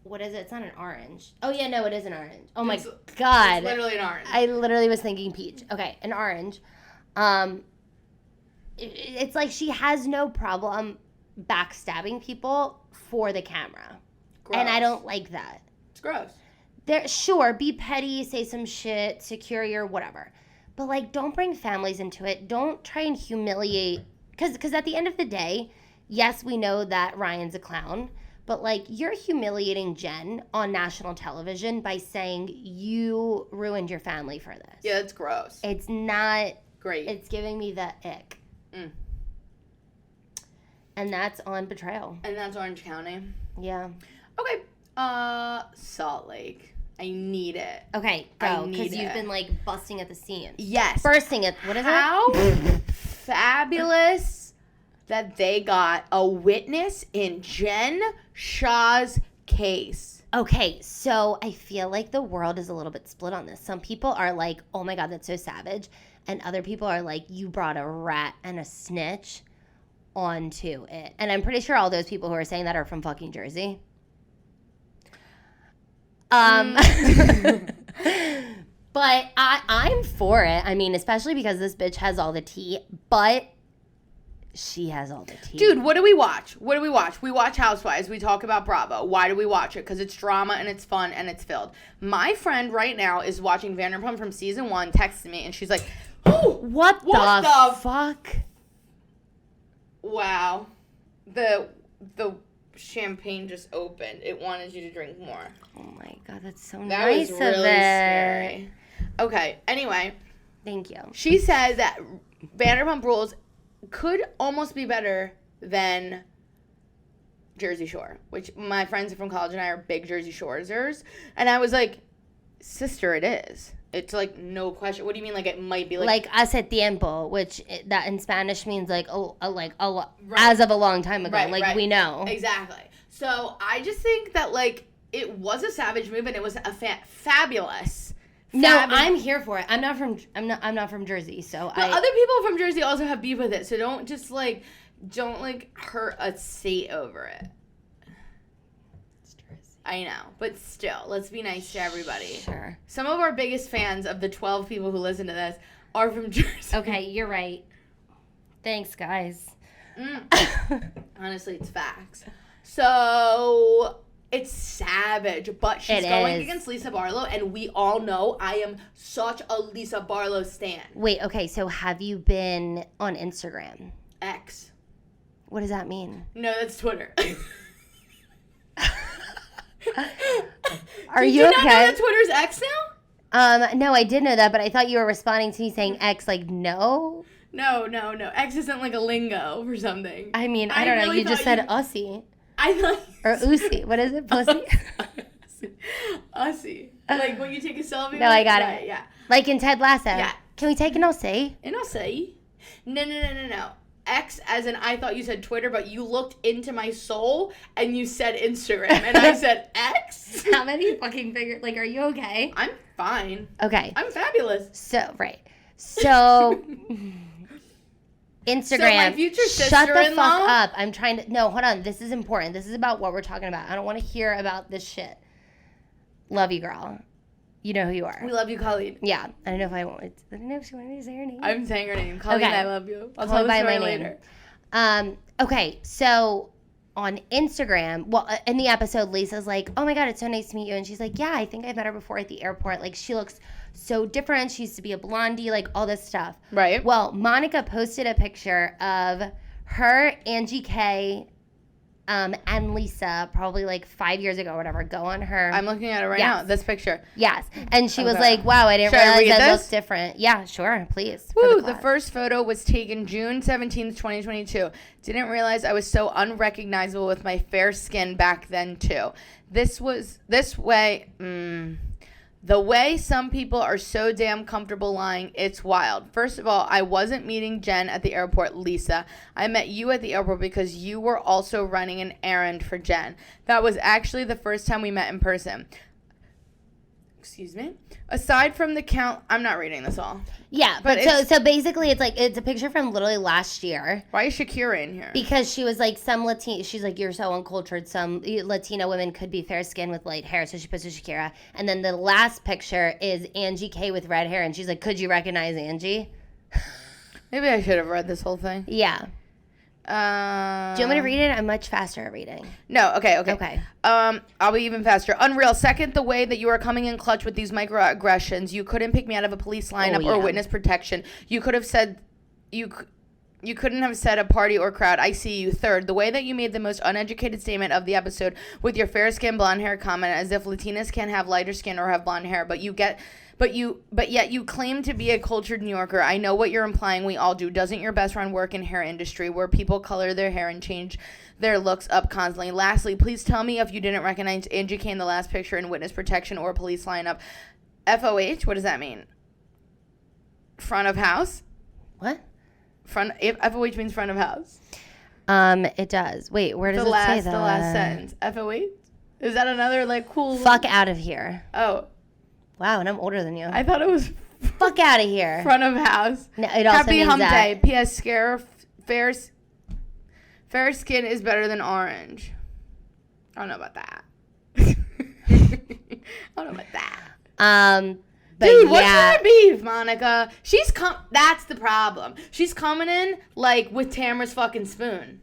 [SPEAKER 2] what is it? It's not an orange. Oh yeah, no, it is an orange. Oh my God.
[SPEAKER 1] It's literally an orange.
[SPEAKER 2] I literally was thinking peach. Okay, an orange. It's like she has no problem backstabbing people for the camera.
[SPEAKER 1] Gross.
[SPEAKER 2] And I don't like that.
[SPEAKER 1] It's gross.
[SPEAKER 2] Sure, be petty, say some shit, secure your whatever. But like, don't bring families into it. Don't try and humiliate, because at the end of the day, yes, we know that Ryan's a clown, but like, you're humiliating Jen on national television by saying you ruined your family for this.
[SPEAKER 1] Yeah, it's gross.
[SPEAKER 2] It's not
[SPEAKER 1] Great.
[SPEAKER 2] It's giving me the ick.
[SPEAKER 1] Mm.
[SPEAKER 2] And that's on betrayal.
[SPEAKER 1] And that's Orange County.
[SPEAKER 2] Yeah.
[SPEAKER 1] Okay. Salt Lake. I need it.
[SPEAKER 2] Okay,
[SPEAKER 1] I
[SPEAKER 2] go,
[SPEAKER 1] need
[SPEAKER 2] because you've
[SPEAKER 1] it.
[SPEAKER 2] been like busting at the seams.
[SPEAKER 1] Yes.
[SPEAKER 2] Bursting at, what is
[SPEAKER 1] How
[SPEAKER 2] it?
[SPEAKER 1] fabulous that they got a witness in Jen Shah's case.
[SPEAKER 2] Okay, so I feel like the world is a little bit split on this. Some people are like, oh my God, that's so savage. And other people are like, you brought a rat and a snitch onto it. And I'm pretty sure all those people who are saying that are from fucking Jersey. But I'm for it. I mean, especially because this bitch has all the tea, but she has all the tea.
[SPEAKER 1] Dude, what do we watch? We watch Housewives. We talk about Bravo. Why do we watch it? Because it's drama and it's fun and it's filled. My friend right now is watching Vanderpump from season 1, texted me, and she's like, oh,
[SPEAKER 2] what the fuck?
[SPEAKER 1] Wow. The champagne just opened. It wanted you to drink more.
[SPEAKER 2] Oh my God, that's so
[SPEAKER 1] That
[SPEAKER 2] nice
[SPEAKER 1] was
[SPEAKER 2] of
[SPEAKER 1] really
[SPEAKER 2] it.
[SPEAKER 1] scary. Okay, anyway.
[SPEAKER 2] Thank you.
[SPEAKER 1] She said that Vanderpump Rules could almost be better than Jersey Shore, which my friends from college and I are big Jersey Shoresers. And I was like, sister, it is. It's like no question. What do you mean? Like it might be like
[SPEAKER 2] hace tiempo, which that in Spanish means like
[SPEAKER 1] Right.
[SPEAKER 2] as of a long time ago.
[SPEAKER 1] Right,
[SPEAKER 2] like
[SPEAKER 1] right.
[SPEAKER 2] we know.
[SPEAKER 1] Exactly. So I just think that like it was a savage move and it was a fabulous.
[SPEAKER 2] No, I'm here for it. I'm not from Jersey, so
[SPEAKER 1] But other people from Jersey also have beef with it. So don't hurt a state over it. I know, but still, let's be nice to everybody.
[SPEAKER 2] Sure.
[SPEAKER 1] Some of our biggest fans of the 12 people who listen to this are from Jersey.
[SPEAKER 2] Okay, you're right. Thanks, guys.
[SPEAKER 1] Honestly, it's facts. So, it's savage, but she's going against Lisa Barlow, and we all know I am such a Lisa Barlow stan.
[SPEAKER 2] Wait, okay, so have you been on Instagram?
[SPEAKER 1] X.
[SPEAKER 2] What does that mean?
[SPEAKER 1] No, that's Twitter.
[SPEAKER 2] Are
[SPEAKER 1] Did
[SPEAKER 2] you
[SPEAKER 1] you not know
[SPEAKER 2] okay?
[SPEAKER 1] that Twitter's X now?
[SPEAKER 2] No, I did know that, but I thought you were responding to me saying X, like, no?
[SPEAKER 1] No. X isn't like a lingo for something.
[SPEAKER 2] I mean, I don't know.
[SPEAKER 1] really
[SPEAKER 2] You just
[SPEAKER 1] thought
[SPEAKER 2] said ussy.
[SPEAKER 1] I thought.
[SPEAKER 2] Or ussy. What is it? Pussy?
[SPEAKER 1] Ussy. Like when you take a selfie.
[SPEAKER 2] No, I got
[SPEAKER 1] right,
[SPEAKER 2] it.
[SPEAKER 1] Yeah.
[SPEAKER 2] Like in Ted Lasso.
[SPEAKER 1] Yeah.
[SPEAKER 2] Can we take an ussy?
[SPEAKER 1] And I'll say, no. X as in I thought you said Twitter, but you looked into my soul and you said Instagram, and I said X.
[SPEAKER 2] How many fucking fingers? Like, are you okay?
[SPEAKER 1] I'm fine.
[SPEAKER 2] Okay.
[SPEAKER 1] I'm fabulous.
[SPEAKER 2] So, right. So, Instagram.
[SPEAKER 1] So my future
[SPEAKER 2] shut the
[SPEAKER 1] sister-in-law?
[SPEAKER 2] fuck up. I'm trying to. No, hold on. This is important. This is about what we're talking about. I don't want to hear about this shit. Love you, girl. You know who you are.
[SPEAKER 1] We love you, Colleen.
[SPEAKER 2] Yeah. I don't know if I want. I don't know if she wanted me to say her name.
[SPEAKER 1] I'm saying her name. Colleen,
[SPEAKER 2] Okay.
[SPEAKER 1] I love you. I'll
[SPEAKER 2] Call
[SPEAKER 1] tell
[SPEAKER 2] me
[SPEAKER 1] the
[SPEAKER 2] by
[SPEAKER 1] story
[SPEAKER 2] my name.
[SPEAKER 1] later.
[SPEAKER 2] Okay, so on Instagram, well, in the episode, Lisa's like, oh my God, it's so nice to meet you. And she's like, yeah, I think I've met her before at the airport. Like, she looks so different. She used to be a blondie, like all this stuff.
[SPEAKER 1] Right.
[SPEAKER 2] Well, Monica posted a picture of her, Angie K, and Lisa, probably like 5 years ago or whatever, go on her.
[SPEAKER 1] I'm looking at it right
[SPEAKER 2] Yes.
[SPEAKER 1] now. This picture.
[SPEAKER 2] Yes. And she was
[SPEAKER 1] Okay.
[SPEAKER 2] like, wow, I didn't
[SPEAKER 1] Should I
[SPEAKER 2] realize
[SPEAKER 1] read
[SPEAKER 2] I
[SPEAKER 1] this?
[SPEAKER 2] looked different. Yeah, sure, please. for
[SPEAKER 1] Woo, the
[SPEAKER 2] class.
[SPEAKER 1] first photo was taken June 17th, 2022. Didn't realize I was so unrecognizable with my fair skin back then, too. The way some people are so damn comfortable lying, it's wild. First of all, I wasn't meeting Jen at the airport, Lisa. I met you at the airport because you were also running an errand for Jen. That was actually the first time we met in person. Excuse me. Aside from the count, I'm not reading this all.
[SPEAKER 2] Yeah,
[SPEAKER 1] But
[SPEAKER 2] but so basically it's a picture from literally last year.
[SPEAKER 1] Why is Shakira in here?
[SPEAKER 2] Because she was like, she's like, you're so uncultured. Some Latina women could be fair skinned with light hair. So she posted Shakira. And then the last picture is Angie K with red hair. And she's like, could you recognize Angie?
[SPEAKER 1] Maybe I should have read this whole thing.
[SPEAKER 2] Yeah. Do you want me to read it? I'm much faster at reading.
[SPEAKER 1] No, okay.
[SPEAKER 2] Okay.
[SPEAKER 1] I'll be even faster. Unreal. Second, the way that you are coming in clutch with these microaggressions. You couldn't pick me out of a police lineup or
[SPEAKER 2] yeah.
[SPEAKER 1] witness protection. You could have said, you couldn't have said a party or crowd. I see you. Third, the way that you made the most uneducated statement of the episode with your fair skin, blonde hair comment, as if Latinas can't have lighter skin or have blonde hair, but yet you claim to be a cultured New Yorker. I know what you're implying. We all do. Doesn't your best friend work in hair industry where people color their hair and change their looks up constantly? Lastly, please tell me if you didn't recognize Angie K in the last picture in witness protection or police lineup. FOH, what does that mean? Front of house?
[SPEAKER 2] What?
[SPEAKER 1] FOH means front of house.
[SPEAKER 2] It does. Wait, where does
[SPEAKER 1] The
[SPEAKER 2] it say
[SPEAKER 1] last
[SPEAKER 2] that?
[SPEAKER 1] sentence. FOH? Is that another like cool?
[SPEAKER 2] Fuck out of here.
[SPEAKER 1] Oh,
[SPEAKER 2] Wow, and I'm older than you.
[SPEAKER 1] I thought it was
[SPEAKER 2] Fuck out of here.
[SPEAKER 1] front of house.
[SPEAKER 2] No, it also
[SPEAKER 1] Happy
[SPEAKER 2] means
[SPEAKER 1] hump
[SPEAKER 2] that.
[SPEAKER 1] day. P.S. Fair skin is better than orange. I don't know about that. I don't know about that.
[SPEAKER 2] But
[SPEAKER 1] Dude, what's
[SPEAKER 2] yeah.
[SPEAKER 1] your beef, Monica? That's the problem. She's coming in like with Tamara's fucking spoon.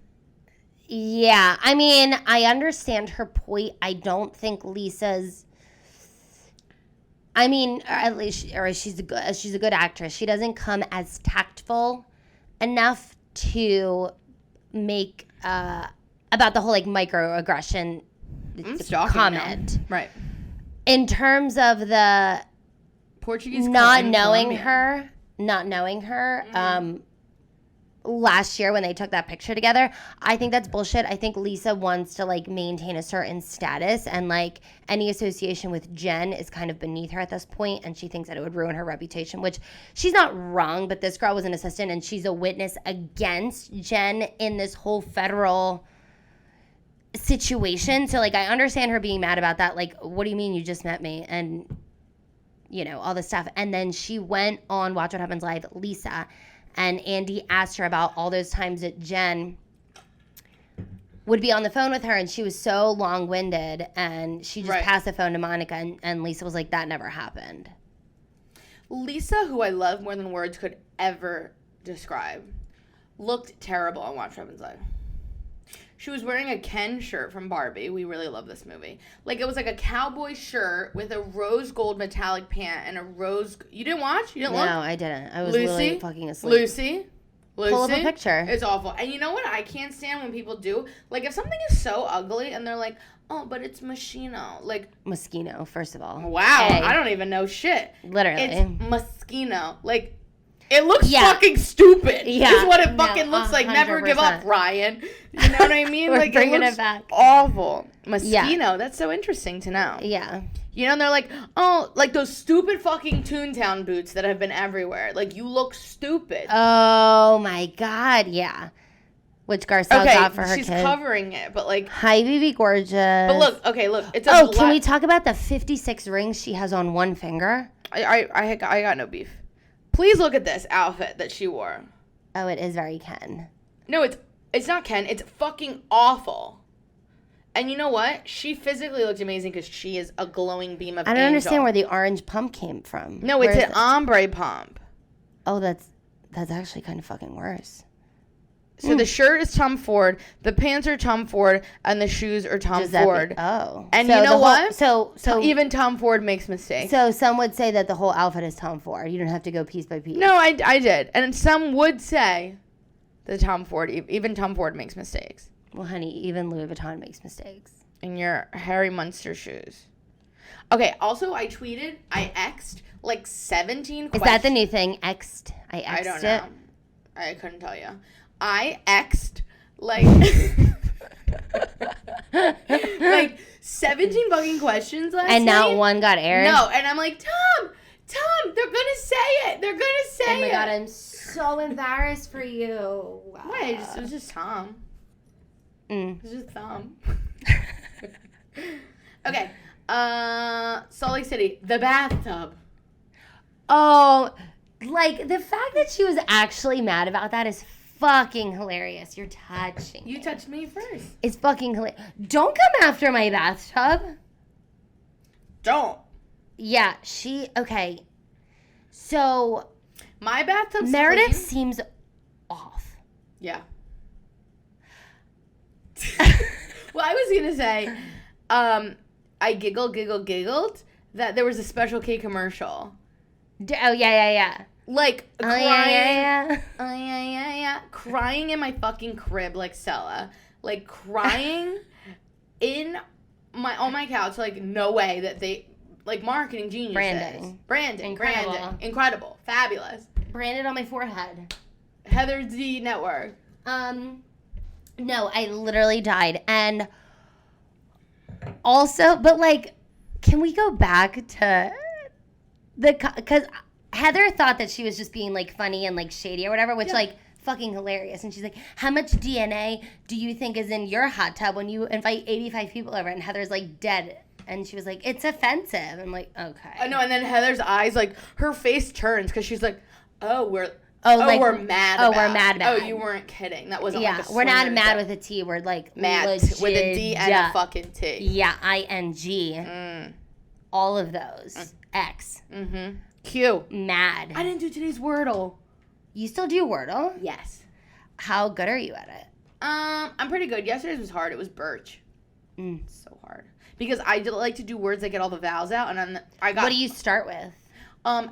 [SPEAKER 2] Yeah, I mean, I understand her point. I don't think Lisa's. I mean, or at least, she's a good actress. She doesn't come as tactful enough to make about the whole like microaggression comment.
[SPEAKER 1] Right.
[SPEAKER 2] In terms of the
[SPEAKER 1] Portuguese
[SPEAKER 2] not
[SPEAKER 1] in
[SPEAKER 2] knowing
[SPEAKER 1] Colombia.
[SPEAKER 2] her, last year when they took that picture together, I think that's bullshit. I think Lisa wants to like maintain a certain status, and like any association with Jen is kind of beneath her at this point, and she thinks that it would ruin her reputation, which she's not wrong, but this girl was an assistant and she's a witness against Jen in this whole federal situation. So like I understand her being mad about that. Like, what do you mean you just met me? And you know, all this stuff. And then she went on Watch What Happens Live, Lisa, and Andy asked her about all those times that Jen would be on the phone with her, and she was so long-winded, and she just passed the phone to Monica, and Lisa was like, that never happened.
[SPEAKER 1] Lisa, who I love more than words could ever describe, looked terrible on Watch What Happens Live. She was wearing a Ken shirt from Barbie. We really love this movie. Like, it was like a cowboy shirt with a rose gold metallic pant and a rose... You didn't watch? You didn't look?
[SPEAKER 2] No, I didn't. I was
[SPEAKER 1] Lucy?
[SPEAKER 2] literally fucking asleep.
[SPEAKER 1] Lucy? Lucy,
[SPEAKER 2] pull up a picture.
[SPEAKER 1] It's awful. And you know what I can't stand when people do? Like, if something is so ugly and they're like, oh, but it's Moschino. Like,
[SPEAKER 2] Moschino, first of all.
[SPEAKER 1] Wow.
[SPEAKER 2] Hey.
[SPEAKER 1] I don't even know shit.
[SPEAKER 2] Literally.
[SPEAKER 1] It's Moschino. Like, it looks fucking stupid.
[SPEAKER 2] Yeah.
[SPEAKER 1] Is what it fucking looks like.
[SPEAKER 2] 100%.
[SPEAKER 1] Never give up, Ryan. You know what I mean?
[SPEAKER 2] We're
[SPEAKER 1] like,
[SPEAKER 2] bringing
[SPEAKER 1] it looks
[SPEAKER 2] it back.
[SPEAKER 1] awful. Moschino. That's so interesting to know.
[SPEAKER 2] Yeah.
[SPEAKER 1] You know, and they're like, oh, like those stupid fucking Toontown boots that have been everywhere. Like, you look stupid.
[SPEAKER 2] Oh, my God. Yeah. Which Garcelle got for her
[SPEAKER 1] she's
[SPEAKER 2] kid.
[SPEAKER 1] covering it, but like...
[SPEAKER 2] Hi, BB Gorgeous.
[SPEAKER 1] But look, it's a
[SPEAKER 2] can we talk about the 56 rings she has on one finger?
[SPEAKER 1] I got no beef. Please look at this outfit that she wore.
[SPEAKER 2] Oh, it is very Ken.
[SPEAKER 1] No, it's not Ken. It's fucking awful. And you know what? She physically looked amazing because she is a glowing beam of
[SPEAKER 2] I don't
[SPEAKER 1] angel.
[SPEAKER 2] understand where the orange pump came from.
[SPEAKER 1] No, it's an ombre pump.
[SPEAKER 2] Oh, that's actually kind of fucking worse.
[SPEAKER 1] So the shirt is Tom Ford, the pants are Tom Ford, and the shoes are Tom Ford.
[SPEAKER 2] Oh.
[SPEAKER 1] And you know what?
[SPEAKER 2] So
[SPEAKER 1] even Tom Ford makes mistakes.
[SPEAKER 2] So some would say that the whole outfit is Tom Ford. You don't have to go piece by piece.
[SPEAKER 1] No, I did. And some would say that even Tom Ford makes mistakes.
[SPEAKER 2] Well, honey, even Louis Vuitton makes mistakes.
[SPEAKER 1] In your Harry Munster shoes. Okay, also I X'd like 17 questions.
[SPEAKER 2] Is that the new thing? X'd?
[SPEAKER 1] I don't know. I couldn't tell you. I X'd like like 17 fucking questions last night.
[SPEAKER 2] And not one got aired?
[SPEAKER 1] No, and I'm like, Tom, they're gonna say it. They're gonna say it.
[SPEAKER 2] Oh my God, I'm so embarrassed for you. Wow.
[SPEAKER 1] Why? It was just Tom.
[SPEAKER 2] Mm.
[SPEAKER 1] It was just Tom. Okay. Salt Lake City, the bathtub.
[SPEAKER 2] Oh, like the fact that she was actually mad about that is fucking hilarious. You're touching.
[SPEAKER 1] You touched me first.
[SPEAKER 2] It's fucking hilarious. Don't come after my bathtub.
[SPEAKER 1] Don't.
[SPEAKER 2] Yeah, okay. So
[SPEAKER 1] my bathtub's
[SPEAKER 2] Meredith
[SPEAKER 1] clean.
[SPEAKER 2] seems off.
[SPEAKER 1] Yeah. Well, I was gonna say, I giggled that there was a Special K commercial.
[SPEAKER 2] Oh yeah.
[SPEAKER 1] Like crying,
[SPEAKER 2] yeah.
[SPEAKER 1] Crying in my fucking crib like Sella, like crying on my couch. Like no way that they like marketing geniuses, branding, incredible, fabulous,
[SPEAKER 2] branded on my forehead.
[SPEAKER 1] Heather D Network.
[SPEAKER 2] No, I literally died, and also, but like, can we go back to because Heather thought that she was just being like funny and like shady or whatever, which like fucking hilarious. And she's like, how much DNA do you think is in your hot tub when you invite 85 people over? And Heather's like dead. And she was like, it's offensive. I'm like, okay.
[SPEAKER 1] I know. And then Heather's eyes, like her face turns because she's like, we're mad about. Oh, you weren't kidding. That wasn't like a
[SPEAKER 2] we're not mad
[SPEAKER 1] set.
[SPEAKER 2] with a T. We're like
[SPEAKER 1] mad with a D and a fucking T.
[SPEAKER 2] Yeah, ING. All of those. X.
[SPEAKER 1] Mm-hmm. Q.
[SPEAKER 2] Mad.
[SPEAKER 1] I didn't do today's Wordle.
[SPEAKER 2] You still do Wordle?
[SPEAKER 1] Yes.
[SPEAKER 2] How good are you at it?
[SPEAKER 1] I'm pretty good. Yesterday's was hard. It was birch. So hard. Because I like to do words that get all the vowels out, and then I got...
[SPEAKER 2] What do you start with?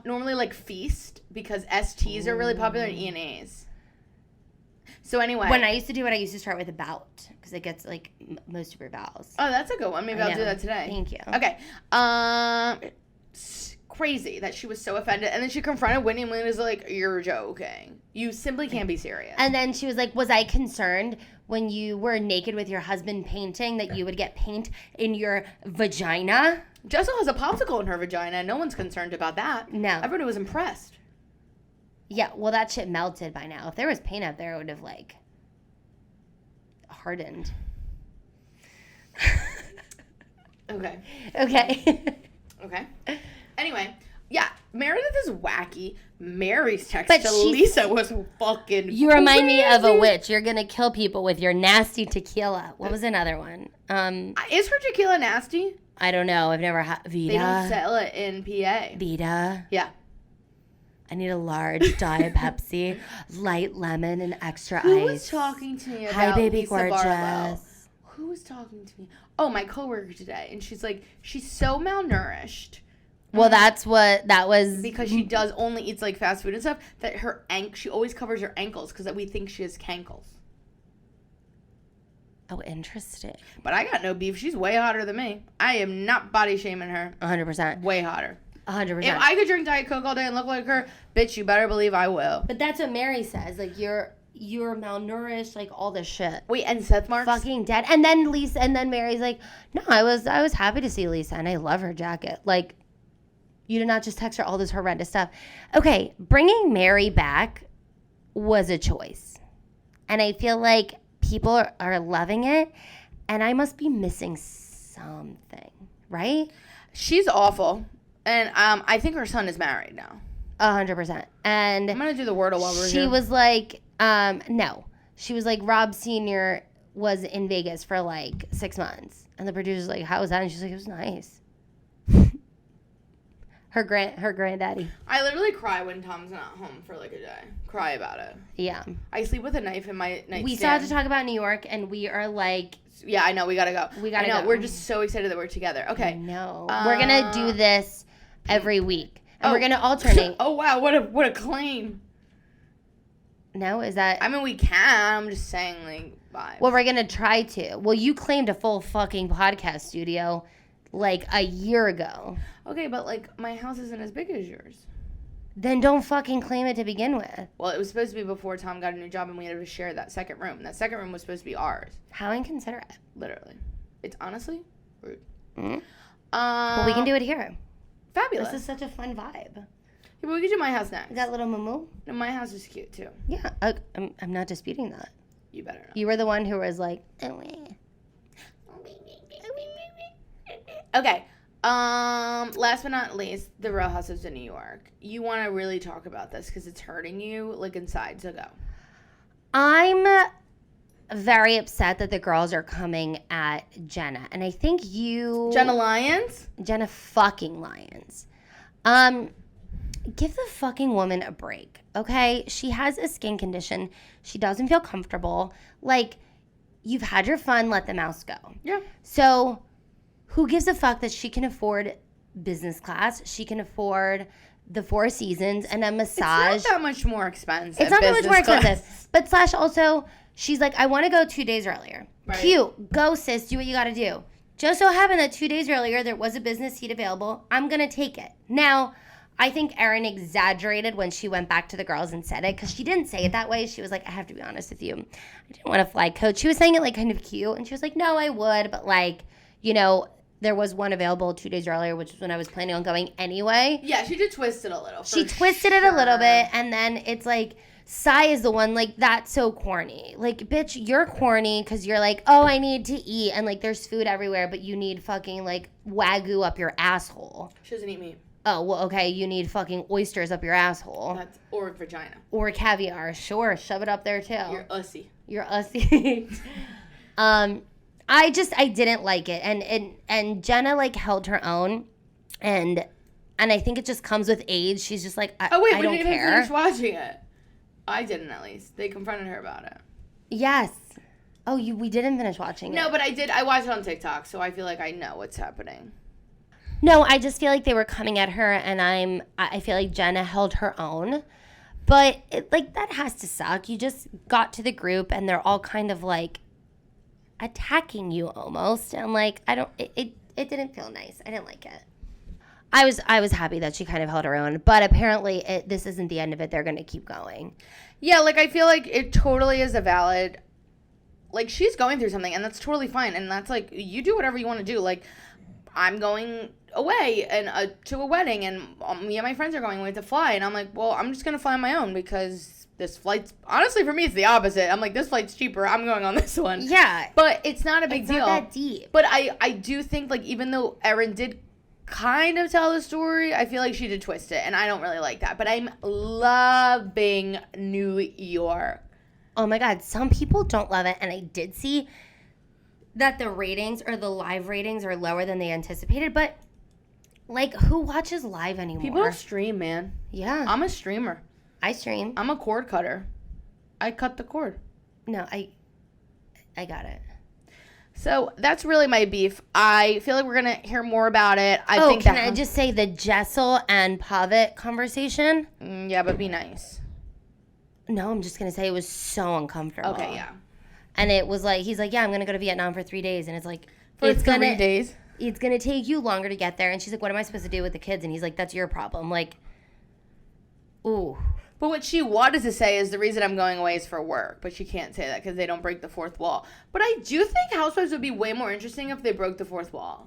[SPEAKER 1] Normally like feast, because STs are really popular and E&As. So anyway.
[SPEAKER 2] When I used to do it, I used to start with about, because it gets like most of your vowels.
[SPEAKER 1] Oh, that's a good one. Maybe I'll do that today.
[SPEAKER 2] Thank you.
[SPEAKER 1] Okay. It's crazy that she was so offended, and then she confronted Whitney, and Whitney was like, you're joking. You simply can't be serious.
[SPEAKER 2] And then she was like, was I concerned when you were naked with your husband painting that you would get paint in your vagina?
[SPEAKER 1] Jessel has a popsicle in her vagina, and no one's concerned about that.
[SPEAKER 2] No.
[SPEAKER 1] Everybody was impressed.
[SPEAKER 2] Yeah, well, that shit melted by now. If there was paint up there, it would have, like, hardened.
[SPEAKER 1] Okay.
[SPEAKER 2] Okay.
[SPEAKER 1] Anyway, yeah, Meredith is wacky. Mary's text
[SPEAKER 2] But
[SPEAKER 1] to Lisa was fucking
[SPEAKER 2] You remind me of a witch. You're going to kill people with your nasty tequila. What was another one?
[SPEAKER 1] Is her tequila nasty?
[SPEAKER 2] I don't know. I've never had Vita.
[SPEAKER 1] They don't sell it in PA.
[SPEAKER 2] Vita.
[SPEAKER 1] Yeah.
[SPEAKER 2] I need a large Diet Pepsi, light lemon, and extra ice.
[SPEAKER 1] Who was talking to me about
[SPEAKER 2] Hi, baby
[SPEAKER 1] Lisa
[SPEAKER 2] gorgeous.
[SPEAKER 1] Barlow? Who was talking to me? Oh, my coworker today. And she's like, she's so malnourished.
[SPEAKER 2] Well, that was
[SPEAKER 1] because she does only eats like fast food and stuff. That she always covers her ankles because we think she has cankles.
[SPEAKER 2] Oh, interesting.
[SPEAKER 1] But I got no beef. She's way hotter than me. I am not body shaming her.
[SPEAKER 2] 100%.
[SPEAKER 1] Way hotter.
[SPEAKER 2] 100%.
[SPEAKER 1] If I could drink Diet Coke all day and look like her, bitch, you better believe I will.
[SPEAKER 2] But that's what Mary says. Like, you're malnourished, like all this shit.
[SPEAKER 1] Wait, and Seth Marks?
[SPEAKER 2] Fucking dead. And then Mary's like, no, I was happy to see Lisa, and I love her jacket. Like, you did not just text her all this horrendous stuff. Okay, bringing Mary back was a choice. And I feel like people are loving it, and I must be missing something, right?
[SPEAKER 1] She's awful. And I think her son is married now.
[SPEAKER 2] 100%. And
[SPEAKER 1] I'm going to do the Wordle while we're
[SPEAKER 2] she
[SPEAKER 1] here.
[SPEAKER 2] was like, no. She was like, Rob Sr. was in Vegas for like 6 months. And the producer's like, how was that? And she's like, it was nice. Her granddaddy.
[SPEAKER 1] I literally cry when Tom's not home for like a day. Cry about it.
[SPEAKER 2] Yeah.
[SPEAKER 1] I sleep with a knife in my nightstand.
[SPEAKER 2] We still have to talk about New York, and we are like...
[SPEAKER 1] Yeah, I know. We got to go.
[SPEAKER 2] I know.
[SPEAKER 1] We're just so excited that we're together. Okay.
[SPEAKER 2] No. We're going to do this every week. And we're going to alternate.
[SPEAKER 1] Oh, wow. What a claim.
[SPEAKER 2] No, is that...
[SPEAKER 1] I mean, we can. I'm just saying, like, vibes.
[SPEAKER 2] Well, we're going to try to. Well, you claimed a full fucking podcast studio like a year ago.
[SPEAKER 1] Okay, but like my house isn't as big as yours.
[SPEAKER 2] Then don't fucking claim it to begin with.
[SPEAKER 1] Well, it was supposed to be before Tom got a new job and we had to share that second room. That second room was supposed to be ours.
[SPEAKER 2] How inconsiderate.
[SPEAKER 1] Literally. It's honestly rude.
[SPEAKER 2] Mm-hmm. Well, we can do it here.
[SPEAKER 1] Fabulous.
[SPEAKER 2] This is such a fun vibe.
[SPEAKER 1] Yeah, but we could do my house next.
[SPEAKER 2] Is that little Moo?
[SPEAKER 1] No, my house is cute too.
[SPEAKER 2] Yeah, I'm not disputing that.
[SPEAKER 1] You better not.
[SPEAKER 2] You were the one who was like,
[SPEAKER 1] okay. Last but not least, the Real Housewives of New York. You want to really talk about this because it's hurting you, like, inside, so go.
[SPEAKER 2] I'm very upset that the girls are coming at Jenna. And I think
[SPEAKER 1] Jenna Lyons?
[SPEAKER 2] Jenna fucking Lyons. Give the fucking woman a break, okay? She has a skin condition. She doesn't feel comfortable. Like, you've had your fun, let the mouse go.
[SPEAKER 1] Yeah.
[SPEAKER 2] So... who gives a fuck that she can afford business class? She can afford the Four Seasons and a massage.
[SPEAKER 1] It's not that much more expensive.
[SPEAKER 2] It's not that much more expensive.
[SPEAKER 1] Class.
[SPEAKER 2] But slash also, she's like, I want to go 2 days earlier.
[SPEAKER 1] Right.
[SPEAKER 2] Cute. Go, sis. Do what you got to do. Just so happened that 2 days earlier, there was a business seat available. I'm going to take it. Now, I think Erin exaggerated when she went back to the girls and said it because she didn't say it that way. She was like, I have to be honest with you. I didn't want to fly coach. She was saying it like kind of cute. And she was like, no, I would. But like, you know... there was one available 2 days earlier, which is when I was planning on going anyway.
[SPEAKER 1] Yeah, she did twist it a little.
[SPEAKER 2] She twisted it a little bit, and then it's like, Sai is the one, like, that's so corny. Like, bitch, you're corny because you're like, oh, I need to eat, and, like, there's food everywhere, but you need fucking, like, Wagyu up your asshole.
[SPEAKER 1] She doesn't eat meat.
[SPEAKER 2] Oh, well, okay, you need fucking oysters up your asshole.
[SPEAKER 1] Or vagina.
[SPEAKER 2] Or caviar. Sure, shove it up there, too.
[SPEAKER 1] You're ussy.
[SPEAKER 2] You're ussy. I didn't like it, and Jenna like held her own, and I think it just comes with age. She's just like, I don't care.
[SPEAKER 1] We didn't even finish watching it. I didn't, at least. They confronted her about it.
[SPEAKER 2] Yes. Oh, we didn't finish watching it.
[SPEAKER 1] No, but I did. I watched it on TikTok, so I feel like I know what's happening.
[SPEAKER 2] No, I just feel like they were coming at her, and I feel like Jenna held her own, but like that has to suck. You just got to the group, and they're all kind of like attacking you almost, and like it didn't feel nice. I didn't like it. I was happy that she kind of held her own, but apparently this isn't the end of it. They're going to keep going.
[SPEAKER 1] Yeah, like I feel like it totally is a valid, like she's going through something, and that's totally fine, and that's like you do whatever you want to do. Like I'm going away and to a wedding, and me and my friends are going. We have to fly, and I'm like, well, I'm just gonna fly on my own because this flight's, honestly, for me, it's the opposite. I'm like, this flight's cheaper. I'm going on this one.
[SPEAKER 2] Yeah.
[SPEAKER 1] But it's not a big deal.
[SPEAKER 2] It's not that deep.
[SPEAKER 1] But I do think, like, even though Erin did kind of tell the story, I feel like she did twist it, and I don't really like that. But I'm loving New York.
[SPEAKER 2] Oh, my God. Some people don't love it, and I did see that the ratings or the live ratings are lower than they anticipated, but, like, who watches live anymore?
[SPEAKER 1] People stream, man.
[SPEAKER 2] Yeah.
[SPEAKER 1] I'm a streamer.
[SPEAKER 2] I stream.
[SPEAKER 1] I'm a cord cutter. I cut the cord.
[SPEAKER 2] No, I got it.
[SPEAKER 1] So that's really my beef. I feel like we're going to hear more about it.
[SPEAKER 2] Can I just say the Jessel and Pavitt conversation?
[SPEAKER 1] Yeah, but be nice.
[SPEAKER 2] No, I'm just going to say it was so uncomfortable.
[SPEAKER 1] Okay, yeah.
[SPEAKER 2] And it was like, he's like, yeah, I'm going to go to Vietnam for 3 days. And it's like,
[SPEAKER 1] For 3 days?
[SPEAKER 2] It's going to take you longer to get there. And she's like, what am I supposed to do with the kids? And he's like, that's your problem. Like, ooh.
[SPEAKER 1] But what she wanted to say is the reason I'm going away is for work. But she can't say that because they don't break the fourth wall. But I do think Housewives would be way more interesting if they broke the fourth wall.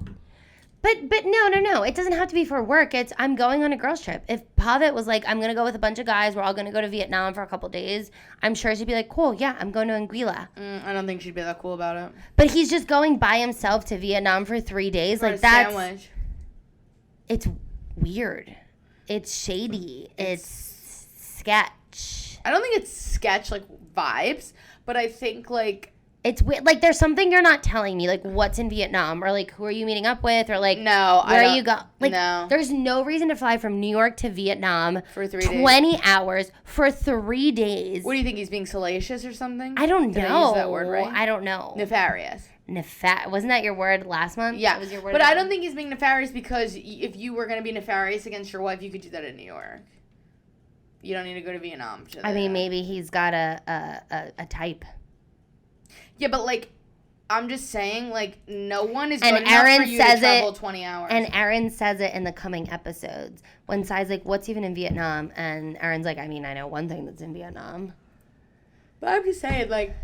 [SPEAKER 2] But no. It doesn't have to be for work. It's I'm going on a girls trip. If Pavitt was like, I'm going to go with a bunch of guys. We're all going to go to Vietnam for a couple days. I'm sure she'd be like, cool, yeah, I'm going to Anguilla.
[SPEAKER 1] I don't think she'd be that cool about it.
[SPEAKER 2] But he's just going by himself to Vietnam for 3 days.
[SPEAKER 1] For
[SPEAKER 2] like
[SPEAKER 1] a
[SPEAKER 2] that's
[SPEAKER 1] sandwich.
[SPEAKER 2] It's weird. It's shady. It's sketch.
[SPEAKER 1] I don't think it's sketch like vibes, but I think like
[SPEAKER 2] it's weird. Like there's something you're not telling me. Like what's in Vietnam, or like who are you meeting up with, or like
[SPEAKER 1] no,
[SPEAKER 2] where are you go? Like
[SPEAKER 1] no.
[SPEAKER 2] There's no reason to fly from New York to Vietnam
[SPEAKER 1] for 3 days.
[SPEAKER 2] 20 hours for 3 days.
[SPEAKER 1] What do you think? He's being salacious or something?
[SPEAKER 2] I don't know.
[SPEAKER 1] Did I use that word right?
[SPEAKER 2] I don't know.
[SPEAKER 1] Nefarious.
[SPEAKER 2] Wasn't that your word last month?
[SPEAKER 1] Yeah,
[SPEAKER 2] that was your word.
[SPEAKER 1] But I don't think he's being nefarious because if you were going to be nefarious against your wife, you could do that in New York. You don't need to go to Vietnam.
[SPEAKER 2] I mean, maybe he's got a type.
[SPEAKER 1] Yeah, but like, I'm just saying, like, no one is
[SPEAKER 2] and
[SPEAKER 1] good
[SPEAKER 2] Aaron
[SPEAKER 1] enough for you
[SPEAKER 2] says
[SPEAKER 1] to travel 20 hours.
[SPEAKER 2] And Aaron says it in the coming episodes. When Sai's like, what's even in Vietnam? And Aaron's like, I mean, I know one thing that's in Vietnam.
[SPEAKER 1] But I'm just saying, like,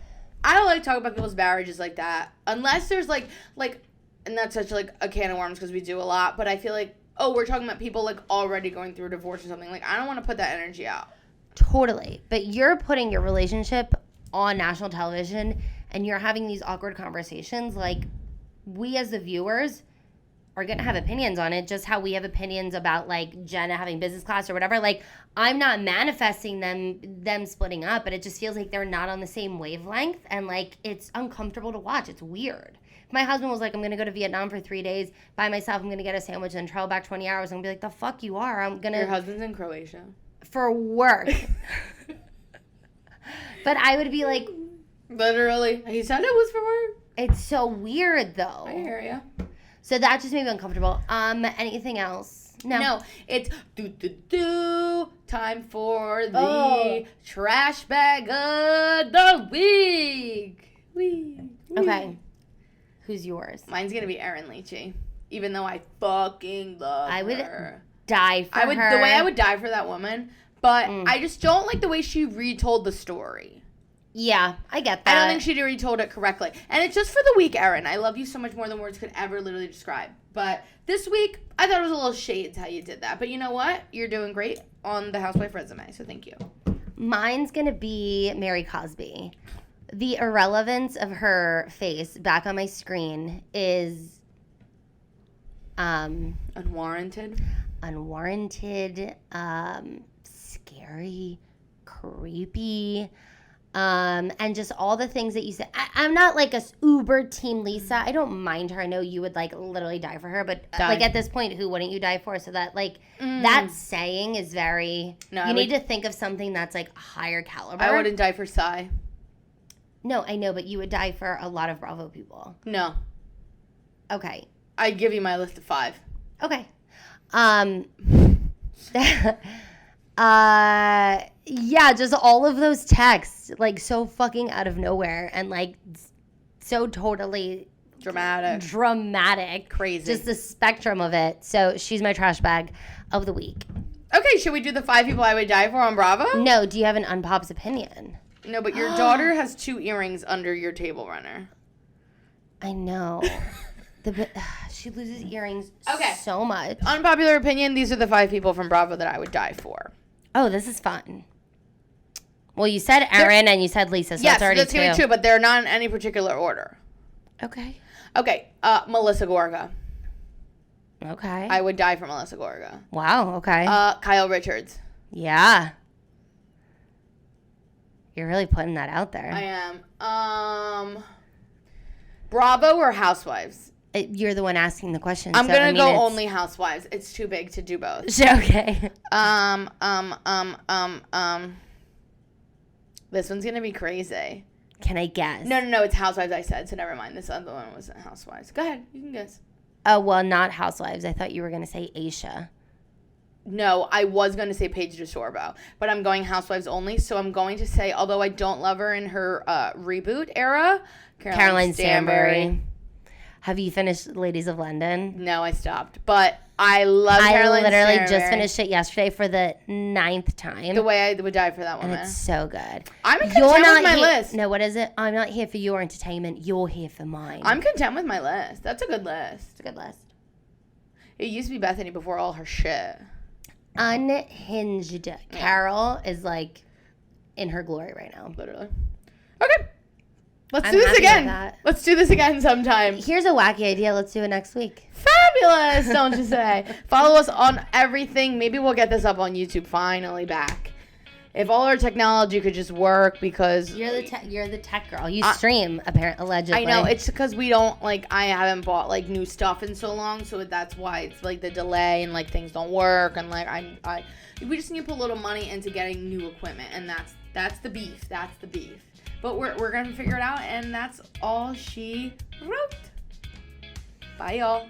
[SPEAKER 1] I don't like talking about people's marriages like that. Unless there's, like, and that's such, like, a can of worms because we do a lot. But I feel like, oh, we're talking about people, like, already going through a divorce or something. Like, I don't want to put that energy out.
[SPEAKER 2] Totally. But you're putting your relationship on national television and you're having these awkward conversations. Like, we as the viewers are going to have opinions on it, just how we have opinions about, like, Jenna having business class or whatever. Like, I'm not manifesting them splitting up, but it just feels like they're not on the same wavelength. And, like, it's uncomfortable to watch. It's weird. If my husband was like, I'm going to go to Vietnam for 3 days by myself, I'm going to get a sandwich and travel back 20 hours, I'm going to be like, the fuck you are. I'm going to...
[SPEAKER 1] Your husband's in Croatia.
[SPEAKER 2] For work. But I would be like...
[SPEAKER 1] Literally. He said it was for work.
[SPEAKER 2] It's so weird, though.
[SPEAKER 1] I hear ya.
[SPEAKER 2] So that just made me uncomfortable. Anything else? No.
[SPEAKER 1] It's time for the trash bag of the week.
[SPEAKER 2] Okay. Who's yours?
[SPEAKER 1] Mine's gonna be Erin Leachy. Even though I fucking love her.
[SPEAKER 2] I would die for her.
[SPEAKER 1] The way I would die for that woman. But I just don't like the way she retold the story.
[SPEAKER 2] Yeah, I get that.
[SPEAKER 1] I don't think she retold it correctly. And it's just for the week, Erin. I love you so much more than words could ever literally describe. But this week, I thought it was a little shades how you did that. But you know what? You're doing great on the housewife resume, so thank you.
[SPEAKER 2] Mine's going to be Mary Cosby. The irrelevance of her face back on my screen is...
[SPEAKER 1] Unwarranted,
[SPEAKER 2] scary, creepy... and just all the things that you said. I'm not like a uber team Lisa. I don't mind her. I know you would like literally die for her, but like at this point, who wouldn't you die for? So that like that saying is very. No, you need to think of something that's like higher caliber.
[SPEAKER 1] I wouldn't die for Sai.
[SPEAKER 2] No, I know, but you would die for a lot of Bravo people.
[SPEAKER 1] No.
[SPEAKER 2] Okay.
[SPEAKER 1] I'd give you my list of 5.
[SPEAKER 2] Okay. Yeah, just all of those texts, like, so fucking out of nowhere and, like, so totally...
[SPEAKER 1] Dramatic. Crazy.
[SPEAKER 2] Just the spectrum of it. So, she's my trash bag of the week.
[SPEAKER 1] Okay, should we do the 5 people I would die for on Bravo?
[SPEAKER 2] No, do you have an unpops opinion?
[SPEAKER 1] No, but your daughter has 2 earrings under your table runner.
[SPEAKER 2] I know. She loses earrings so much.
[SPEAKER 1] Unpopular opinion, these are the 5 people from Bravo that I would die for.
[SPEAKER 2] Oh, this is fun. Well, you said Aaron and you said Lisa, so it's already 2.
[SPEAKER 1] Yes, that's going to be 2, but they're not in any particular order.
[SPEAKER 2] Okay.
[SPEAKER 1] Okay, Melissa Gorga.
[SPEAKER 2] Okay.
[SPEAKER 1] I would die for Melissa Gorga.
[SPEAKER 2] Wow, okay.
[SPEAKER 1] Kyle Richards.
[SPEAKER 2] Yeah. You're really putting that out there.
[SPEAKER 1] I am. Bravo or Housewives?
[SPEAKER 2] You're the one asking the question.
[SPEAKER 1] I'm going to go only Housewives. It's too big to do both.
[SPEAKER 2] Okay.
[SPEAKER 1] This one's going to be crazy.
[SPEAKER 2] Can I guess?
[SPEAKER 1] No, it's Housewives I said, so never mind. This other one wasn't Housewives. Go ahead, you can guess.
[SPEAKER 2] Oh, well, not Housewives. I thought you were going to say Aisha.
[SPEAKER 1] No, I was going to say Paige DeSorbo, but I'm going Housewives only, so I'm going to say, although I don't love her in her reboot era, Caroline Stanbury.
[SPEAKER 2] Have you finished Ladies of London?
[SPEAKER 1] No, I stopped, but I love Caroline Stanbury.
[SPEAKER 2] I literally just finished it yesterday for the 9th time.
[SPEAKER 1] The Way I Would Die for That woman.
[SPEAKER 2] And it's so good.
[SPEAKER 1] I'm content with my list.
[SPEAKER 2] No, what is it? I'm not here for your entertainment. You're here for mine.
[SPEAKER 1] I'm content with my list. That's a good list.
[SPEAKER 2] It's a good list.
[SPEAKER 1] It used to be Bethany before all her shit.
[SPEAKER 2] Unhinged. Carol is like in her glory right now.
[SPEAKER 1] Literally. Okay. Let's do this again. Let's do this again sometime.
[SPEAKER 2] Here's a wacky idea. Let's do it next week.
[SPEAKER 1] Fabulous, don't you say? Follow us on everything. Maybe we'll get this up on YouTube finally back. If all our technology could just work, because
[SPEAKER 2] you're the tech girl. You stream allegedly.
[SPEAKER 1] I know, it's because we don't I haven't bought new stuff in so long, so that's why it's the delay and things don't work, and we just need to put a little money into getting new equipment, and that's the beef. That's the beef. But we're gonna figure it out, and that's all she wrote. Bye, y'all.